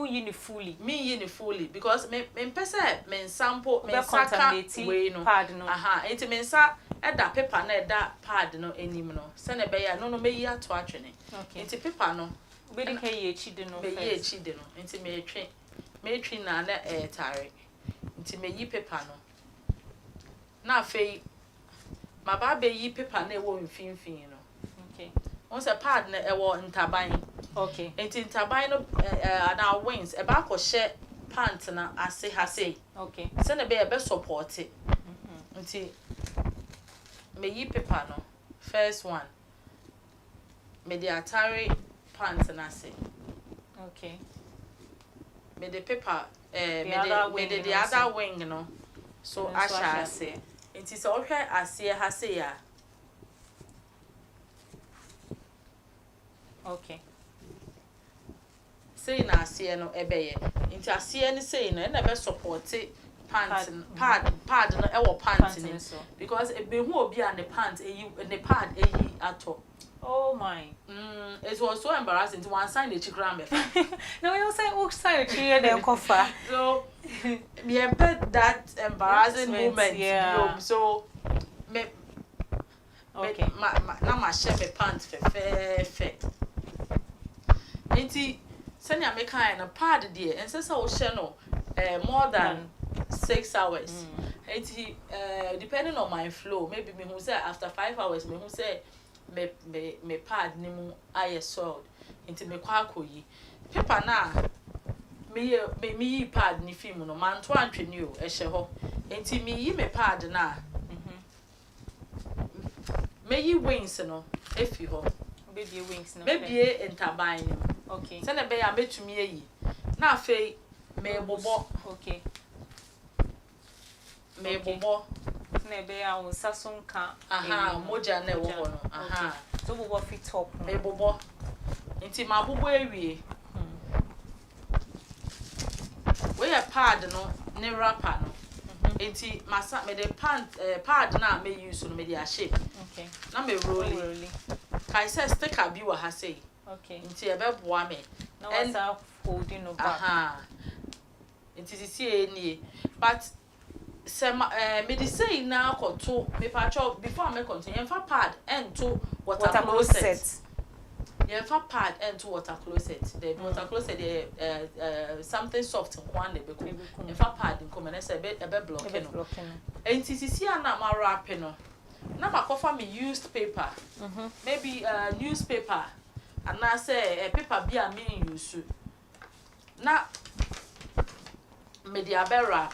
you fully me yi ni fully because me pese me sample me saka we no pad no aha enti me nsa eda paper na eda pad no enim no se na be ya no me yi ato atwene enti paper no be de ka yi echi de no me yi echi de no enti me twi na tare enti me yi paper no na afei ma ba be yi paper na e wo mfimfin no okay on se pad na e wo ntaban okay enti ntaban no na wings e ba ko she pant na ase ha sei okay se na be e be support it enti me yi paper no first one me the atare pant na ase okay me the paper me the the other wing no so asha ase enti se o hwe ase ha sei ya okay sei na ase no ebeye enti ase ni sei no na be support pant pad no e wo pant ni because e be hu obi a ne pant ne pad ato. Oh my. It was so embarrassing to one sign the chikram. No, you say oh sign the then cover. So me had that embarrassing moment. Yeah. So me okay. My share me pants fe. Enti senya me kind of pad there and say o share no more than 6 hours. Enti depending on my flow, maybe me who say after 5 hours, me who say me pad ni mu aye soiled into me kwa koyi paper na me yi pad ni film no man to antwene o ehye ho enti me yi me pad na me yi wings no efi ho baby wings no baby entaban ni okay se na be ya metumi ayi na afei me bobo okay me bobo na be ya won sasonka aha moja na wo no aha so bobo fit top me bobo nti ma bobo ewie we a pad no ne wrapper no nti masa me the pad na me use no me dey shape okay na me rolling kai say sticker bi wa ha say okay nti e be boa me na what's holding no back aha nti sisi enie but me dey say na koto me patcho before me continue fa pad and to water closet yeah fa pad and to water closet the water closet something soft nkwan na be ko fa pad nko na say be block no enti sisi na ma wrap no na ma kofa me used paper maybe newspaper and na say paper bi a me use na me dey abe wrap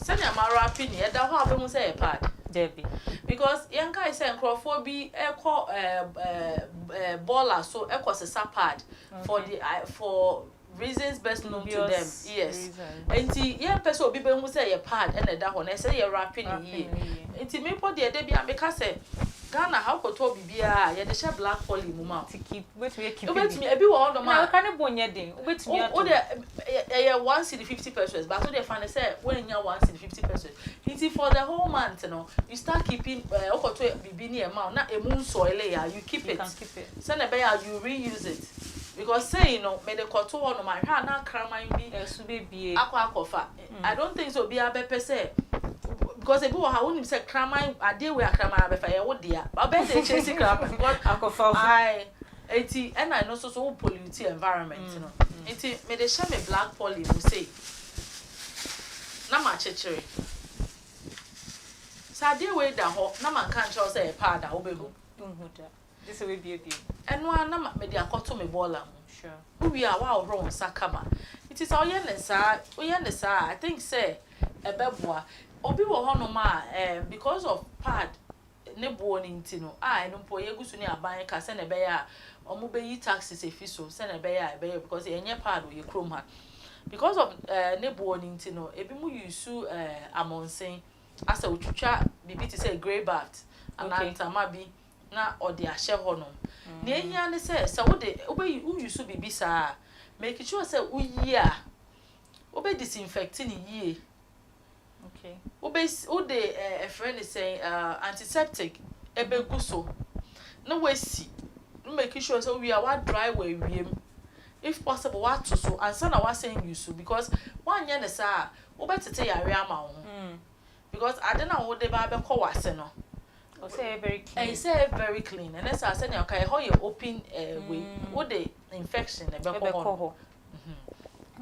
sanya mara pini e da ho abemu say pad debi because yanka say nkrofo bi ekọ baller so ekọ sesa pad for the for reasons best known to them yes enti yen pese obi be hu say pad e na da ho na say ye wrapping yi enti me po de bi ameka say Ghana how ko to bibia ye de she black poly mu ma to keep wait we keep it me e bi wo no ma na ka ne bonye den wait me o de 1 cedi 50 pesos but o de fan say when nya 1 cedi 50 pesos it's for the whole month no you start keeping o ko to bibi ni e ma na e mu soil ya you keep it say na be ya you reuse it because say you know me de ko to no ma hwa na kraman bi so be bie akwa I don't think so be abepe say because e go ha woni say kraman ade we akraman abefa ye wo dia ba be dey chase kraman because akofa I eti and I know so pollute environment no eti me dey share me black poly mo say na ma chechere sa ade we da ho na man kan cho say e pa da obegu unhuda this way be eno na me dey akoto me baller mo sure who we are wa wrong sakama it is all yen sa I think say e beboa obi wo ho no ma because of pad ne bo ni ntino no po ye gusu ni aban ka se na be ya omo be yi taxes efiso se na be ya because enye pad o ye krom ha because of ne bo ni ntino ebi mu use amonsen asa otwitwa bibi ti say grey bath anantama bi na ode ahye honom na ehia ne se wo de obeyi use bibi sa make sure say uyi a obe disinfect ni yie. Okay. Ode a friend is saying antiseptic ebe guso no we see no make sure so we are what dry we if possible what to so and son was saying you so because one year sa obetete yare ama wo because I don't know what they ba be ko wase no o say very clean. Say very clean and that's I say na okay how you open way what the infection ebe ko.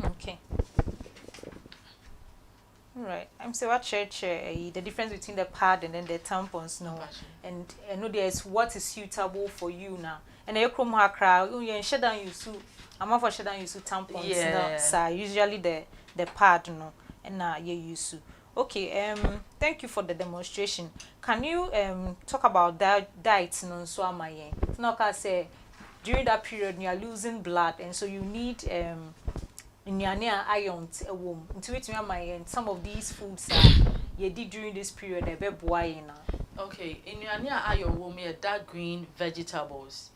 Okay. Right. I'm saying what church the difference between the pad and then the tampons no. And I know there's what is suitable for you now. And you come here cry, you shouldn't use I'm for shouldn't use tampons no. So usually the pad no and now you use. Okay, thank you for the demonstration. Can you talk about that diet no so am I? No can say during that period you are losing blood and so you need Nyania iron a womb. Into it, and some of these foods you did during this period, a bit boy. Okay, in Nyania iron womb, dark green vegetables.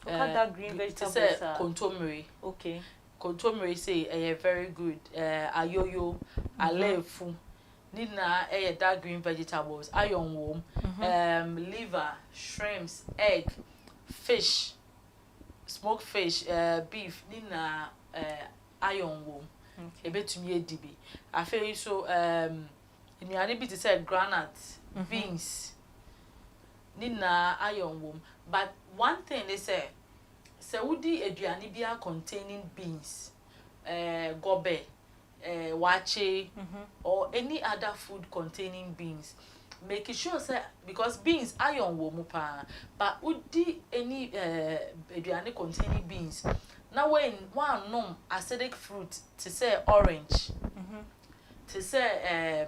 Dark green vegetables. Contomere. Okay. Contomere say a very good ayoyo, alefu. Nina dark green vegetables, iron womb, liver, shrimps, egg, fish, smoked fish, beef. Nina iron womb ebetumi edibi afei so nnuane bi te say granite beans nina iron womb but one thing they say wodi aduane bia containing beans gobe wache or any other food containing beans make sure say because beans iron womb pa but wodi any aduane containing beans. Now when one nom acidic fruit to say orange, to say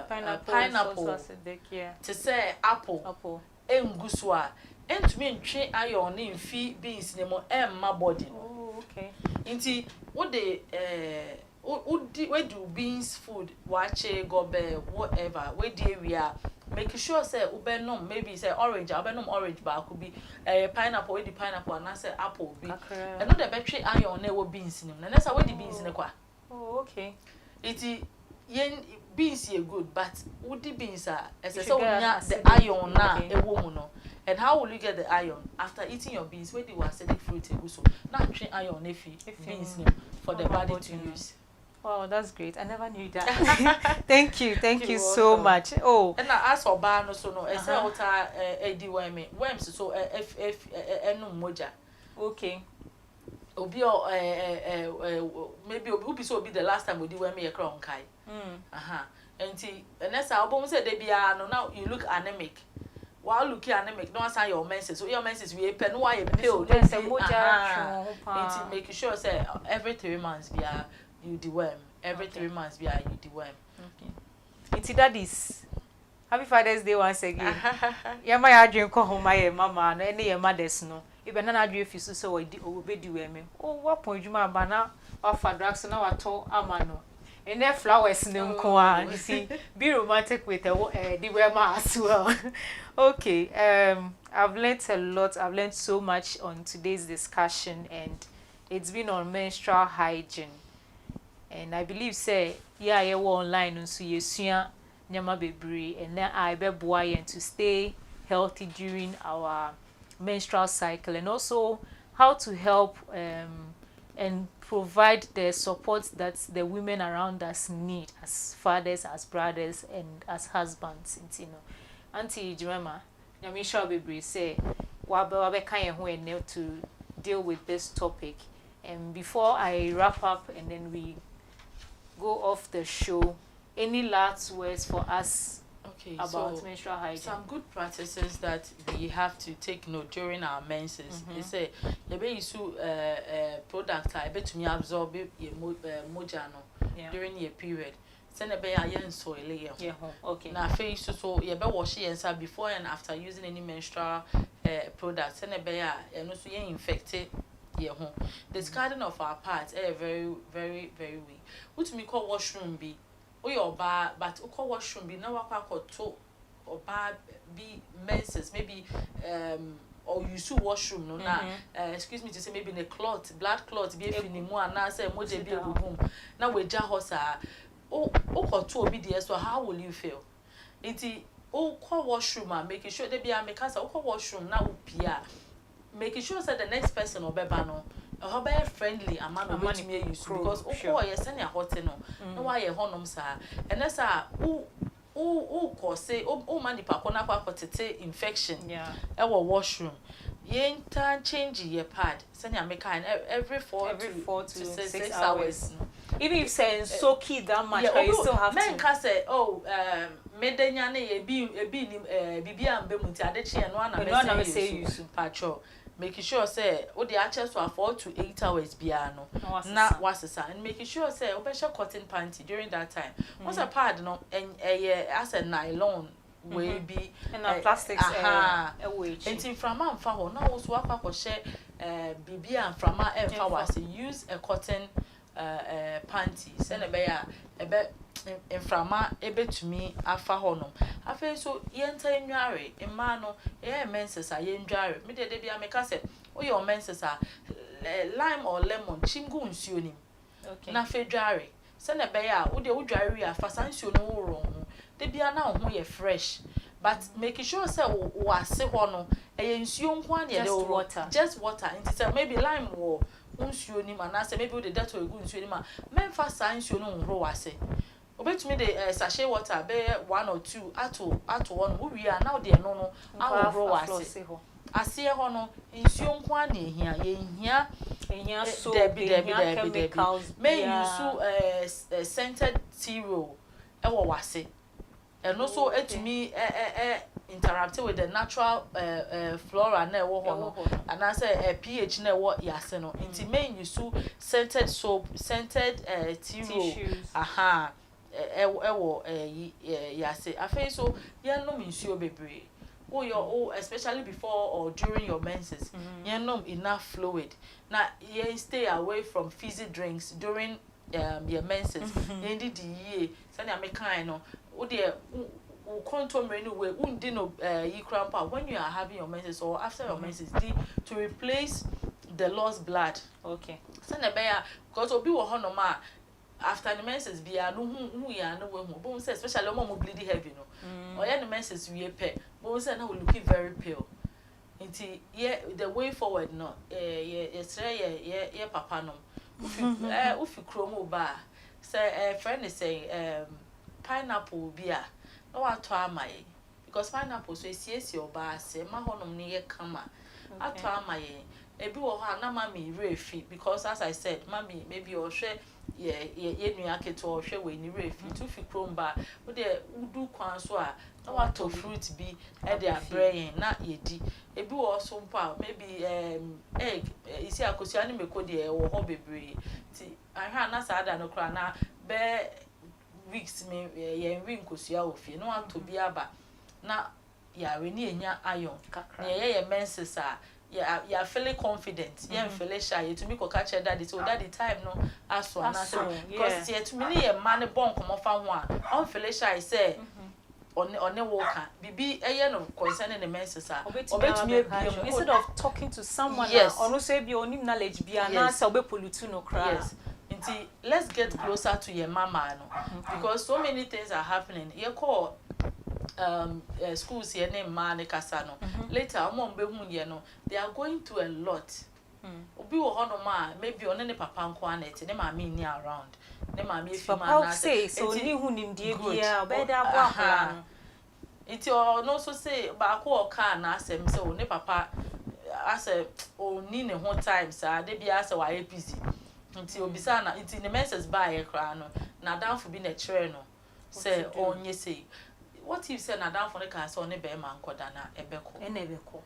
pineapple, acidic, yeah. To say apple, enguswa, and to me train iron in fee beans nemo my body. Oh, okay. Inti what they where do beans food, wache, gobe, whatever, where do we are. Make sure say ubenom maybe say orange, ubenom orange but could be pineapple, the pineapple and I say apple be. And not the battery iron never beans in them. And that's how the beans in the qua. Oh, okay. It yen beans ye good, but would the beans are as I said the iron na a woman. And how will you get the iron after eating your beans? Where the acidic fruit so not train iron if beans for the body to use. Wow, that's great. I never knew that. Thank you so much. Oh, and I ask for bar no so no. I say what edi worms so no moja. Okay. Obi maybe obi so be the last time we did worm a crown kai. And that's how album said they be no now you look anemic. While looking anemic, no answer your menses. So your menses we pen why a pill. There's a moja. Make sure say every 3 months be you deworm. Every 3 months you deworm. Okay. It's that is. Happy Father's Day once again. Yeah, my dream call home my mama and any mothers no. Even an idea if you so be deworm. Oh, what point you my banner or for drugs now at all amano. And their flowers no kwa. You see, be romantic with the dewormer as well. Okay. I've learned a lot. I've learned so much on today's discussion and it's been on menstrual hygiene. And I believe say yeah you online so you sua nyama bebre and then I be boy to stay healthy during our menstrual cycle and also how to help and provide the support that the women around us need as fathers, as brothers and as husbands, you know. Auntie JEMIMA, nyame sure bebre say wabe kan ho ene to deal with this topic. And before I wrap up and then we go off the show, any last words for us about menstrual hygiene? Some good practices that we have to take note during our menses. They say you be use product I bet me absorb your moja no during your period. send a bear yen soil. Yeah, okay. Na face so ye be wash yensa before and after using any menstrual products. Send a bear and also ye infected. Yeah, discarding of our parts very, very, very weak. What me call washroom be? Oh, your bar, but call washroom be now or two or bar be menses, maybe or you should washroom no na excuse me to say maybe the clot, blood clot be if in more na say mo be a room. Now we jahosa call two obedience, so how will you feel? It's call washroom and making sure they be a make us call washroom now pia. Making sure that the next person or bebano or be friendly a man or me use because yes any hot no why a honum sir and that's say man the pakona kwakotete infection our washroom yen tan change your pad send ya make every 4 to 6 hours. Even if saying so key that much, you still have men to. Can say, oh, medenya ne bibi ambe muti adechi eno ana say use patrol. Making sure say the access to 4 to 8 hours biano. Na wasesa and making sure say obesha cotton panty during that time. Once a pad no and as a nylon will be and plastics and from man fa ho na also akwa share bibi and from ma was use a cotton panty send a bear in frama ebe to me afa honom afa so yenta enware emano menses a yenware me de bia me ka se o your menses a lime or lemon chingu nsuo nim na fa dware send a bear wo de wo dware wi afa san nsuo no wo ron de bia na ho ye fresh but making sure say wo ase ho no nsuo nko an de just water into say maybe lime wo nsuo nim and say maybe wo de that or go nsuo nim a men fa san nsuo no nro wase obetumi de sachet water be 1 or 2 ato one wo wi a now de no ahoro wase ase ho no nsuo nko an ehia so chemicals may use scented tea roll ewo wase and also etumi interact with the natural flora na ewo ho no and I say pH na ewo yase no nti may use scented soap scented tea roll ewo yase afei so yenom nsuo bebre especially before or during your menses yenom enough fluid na ye stay away from fizzy drinks during your menses yendi di say na mekan no wo de control menu way undi no yi crampa when you are having your menses or after your menses to replace the lost blood say na be ya because obi wo ho no ma after the menses bia no hu ya no we hu bo say especially mom bleeding heavy no or ya the menses we pe bo say na we looking very pale nti the way forward no ye papa no ufi kromo ba say friend is saying pineapple bia no ato amaye because pineapple so esiesi oba se ma honom ne ye kama ato amaye ebi wo ho na mami refi because as I said mami maybe or hwe ye nua keto or hwe we ni refi to fi kromba wo de udu kwan so a na wato fruit bi e de abrayin na ye di ebi wo so mpa maybe egg isi akosua ne mekodi e wo ho bebre ti ahwa na sada no kra na be weeks me ye nwi nkosua ofie no wato bi aba na ya we ni enya iron na ye menses a ya feeling confident ya feeling shy to me ko catch daddy so daddy time no aso na so because ye to me ye man bon komo fa ho a on feeling shy say on walker bibi eye no concerning the menses a obetumi ebiem instead of talking to someone or no say be onim knowledge bia na say obepolitu no kra nti let's get closer to your mama no because so many things are happening you call schools here name man kasa no later amon be hu ye no they are going to a lot obi wo hono ma maybe on ne papa nko anete ne ma me ni around ne ma me fi ma na say so ni hu nim die bia be da bo akwa iti o no so say ba ko o ka na asem say o ne papa ase o ni ne ho time sa de bia ase wa busy nti obisa na nti ne menses ba ye kra no na down for be na chere no say onye say what if say na down for the car so ne be man koda na ebeko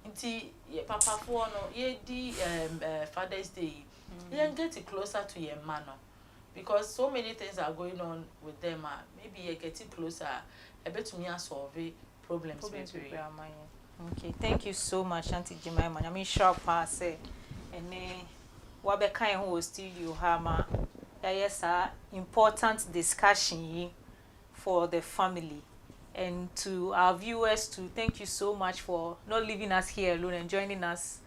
nti ye papa fo no ye di Father's Day ye get closer to your man no because so many things are going on with them. Maybe you're getting closer. I bet to me I solve problems with you. Okay, thank you so much, Auntie JEMIMA. I mean, sharp say, and what be kind who studio hama. Yes, important discussion for the family. And to our viewers too, thank you so much for not leaving us here alone and joining us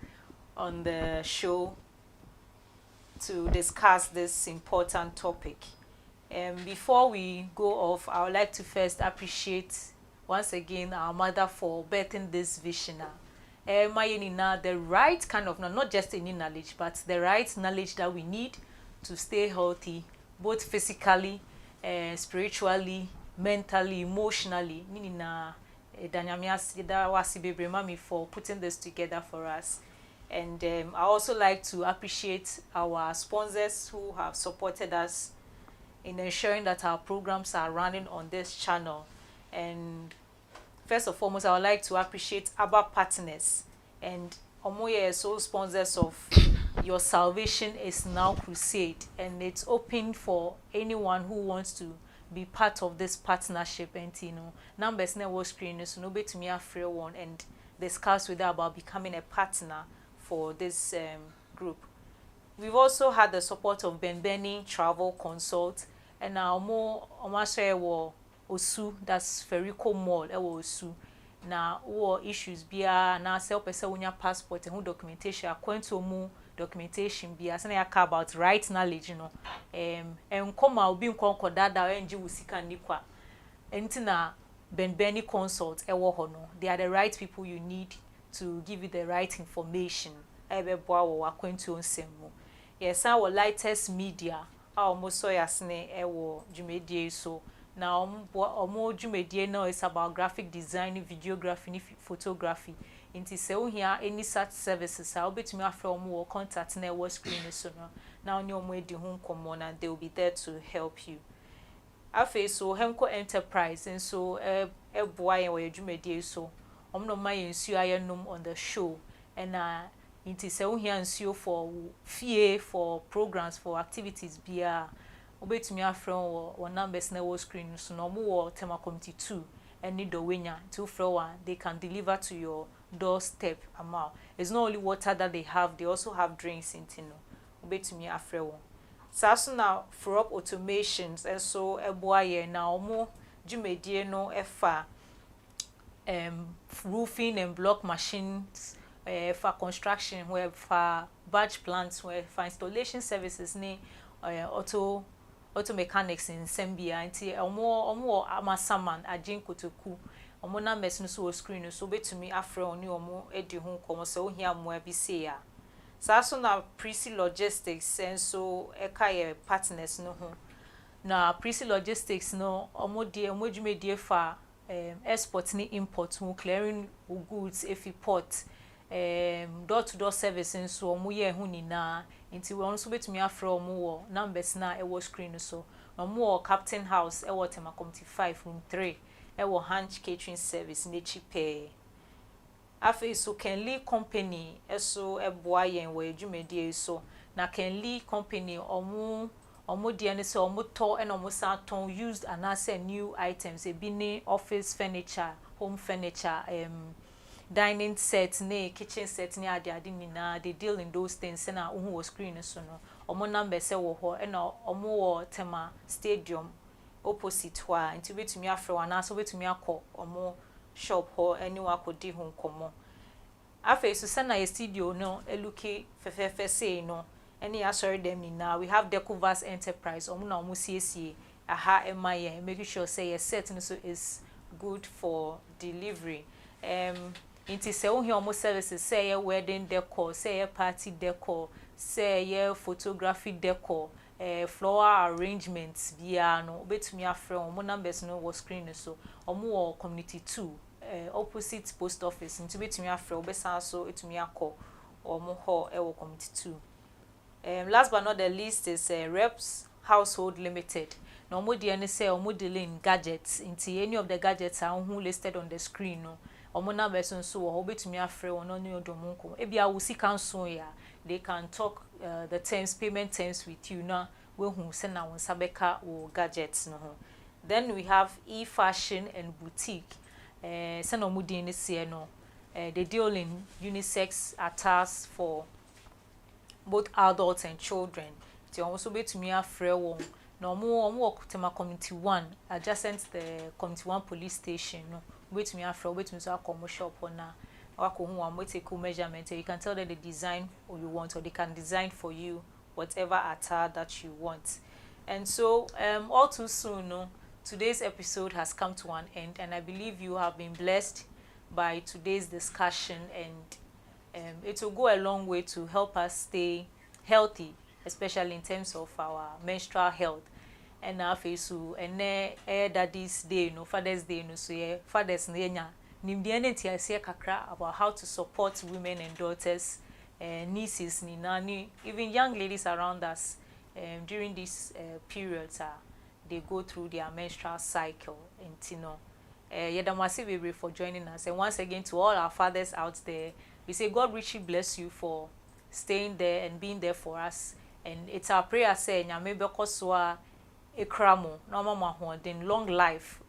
on the show to discuss this important topic. Before we go off, I would like to first appreciate once again our mother for birthing this vision. The right kind of, not just any knowledge, but the right knowledge that we need to stay healthy, both physically, spiritually, mentally, emotionally. Mami for putting this together for us. And I also like to appreciate our sponsors who have supported us in ensuring that our programs are running on this channel. And first and foremost, I would like to appreciate our partners and Omoye so sponsors of Your Salvation is Now Crusade, and it's open for anyone who wants to be part of this partnership. And numbers never screen so no bet me a free one and discuss with her about becoming a partner for this group. We've also had the support of Benbeni Travel Consult, and now more Osu, that's Ferrico Mall, Osu. Na war issues bia na self person unya passport and documentation according to mu documentation bia say na about right knowledge and come out be nkonko dada enji wusika nikwa enti na Benbeni Consult ewo ho no. They are the right people you need to give you the right information ebeboa wo according to onsemu. Yes, our latest media almost so yasne ewo dwumedie so. Now, omo dwumedie now is about graphic design, videography, photography. Inti se o here any such services, I'll bet me after omo contact na wo screen so no. Now nyo omo edi ho nkomo and they will be there to help you. Afi so Hemko Enterprise and so boy and we dwumedie so. Omo no my nsu ayenum on the show and inti se o here nsu for fee for programs for activities bia. Obetumi afrɛ wo numbers na wo screen so no mo wo tema committee 2 any do wenya to frowa they can deliver to your doorstep amount. It's not only water that they have, they also have drinks in tino. Obetumi afrɛ wo saso na for up automations and so eboaye na omo dwumedie no efa roofing and block machines for construction where for batch plants where for installation services ni auto mechanics in Sembia anti omo amasaman agin kotoku omo na mesin so screen so betumi afre oni omo edi ho komo so ohia mo abi se ya saso na Prisi Logistics and so ekaye partners no ho na Prisi Logistics no omo dwumedie fa export ni import ho clearing goods if port door to door service nso omo ye hu ni na nti we onso betumi afre omo wo numbers na e wo screen so omo wo Captain House e wo tema committee 5 room 3 e wo Hunch catering service ne chipe afi so Kenley company eso eboa yen we dwumedie so na Kenley company omo de ne se omo to e na omo sa ton used and ase new items e bi ne office furniture, home furniture, dining set, kitchen set, ade nina. They deal in those things. Na who was screen so no. Omo number se wo ho e na omo wo tema stadium opposite wa. Nti betumi afre wa na so betumi akọ omo shop ho anyone akodi ho nkomo. Afa so na ye studio no eluki fefefe say no. Any asori dem nina. We have Decovas Enterprise. Omo na omo CSA aha emaye making sure say your set so is good for delivery. Inti se o here omo services say your wedding decor, say your party decor, say your photography decor, flower arrangements bia no betumi afre omo numbers no wo screen so omo wo community 2 opposite post office nti betumi afre obesa so etumi akọ omo ho e wo community 2. Last but not the least is Reps Household Limited. No omo de ne say omo dealing gadgets inti any of the gadgets are who listed on the screen no omo numbers so wo betumi afre won no odomunko e bia wo sika nso ya they can talk the terms payment terms with you na we hu se na won sabeka wo gadgets no ho. Then we have e-fashion and boutique. Se no mudi ni se no. They deal in unisex attires for both adults and children. Ti also betumi afre won. No mo work tema community 1 adjacent the community 1 police station no. Betumi afre betumi so akomo shop na wako hu am take measurement. You can tell them the design or you want, or they can design for you whatever attire that you want. And so all too soon no, today's episode has come to an end, and I believe you have been blessed by today's discussion, and it will go a long way to help us stay healthy, especially in terms of our menstrual health. And now so and daddy's day no, Father's Day no, so yeah, fathers nya nimdiane ti ase kakra about how to support women and daughters, nieces, nani, even young ladies around us during these periods they go through their menstrual cycle. And you know, Yedamasi we for joining us, and once again to all our fathers out there, we say God richly bless you for staying there and being there for us. And it's our prayer saying maybe koswa ekramo no mama then long life,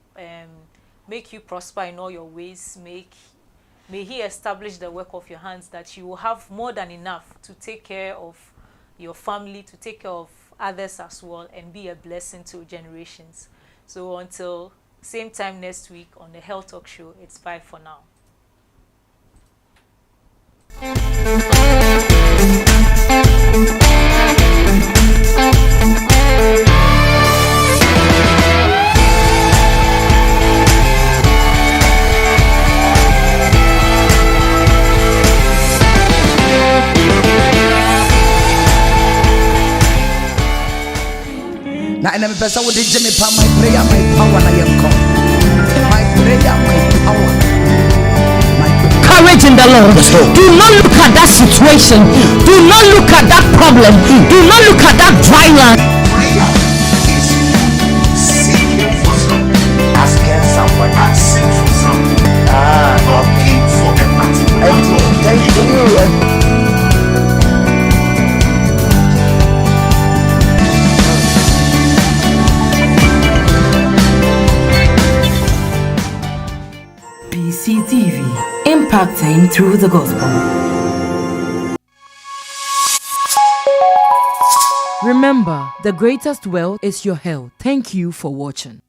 make you prosper in all your ways, may he establish the work of your hands, that you will have more than enough to take care of your family, to take care of others as well, and be a blessing to generations. So until same time next week on the Health Talk Show, it's bye for now. Na ina mpesa wo de jeme pa my prayer my power na yenko. My prayer my power. Courage in the Lord. Do not look at that situation. Do not look at that problem. Do not look at that dry land. Prayer is seeking for something, asking someone, asking for something, looking for a particular thing. Thank you. PCTV, impacting through the gospel. Remember, the greatest wealth is your health. Thank you for watching.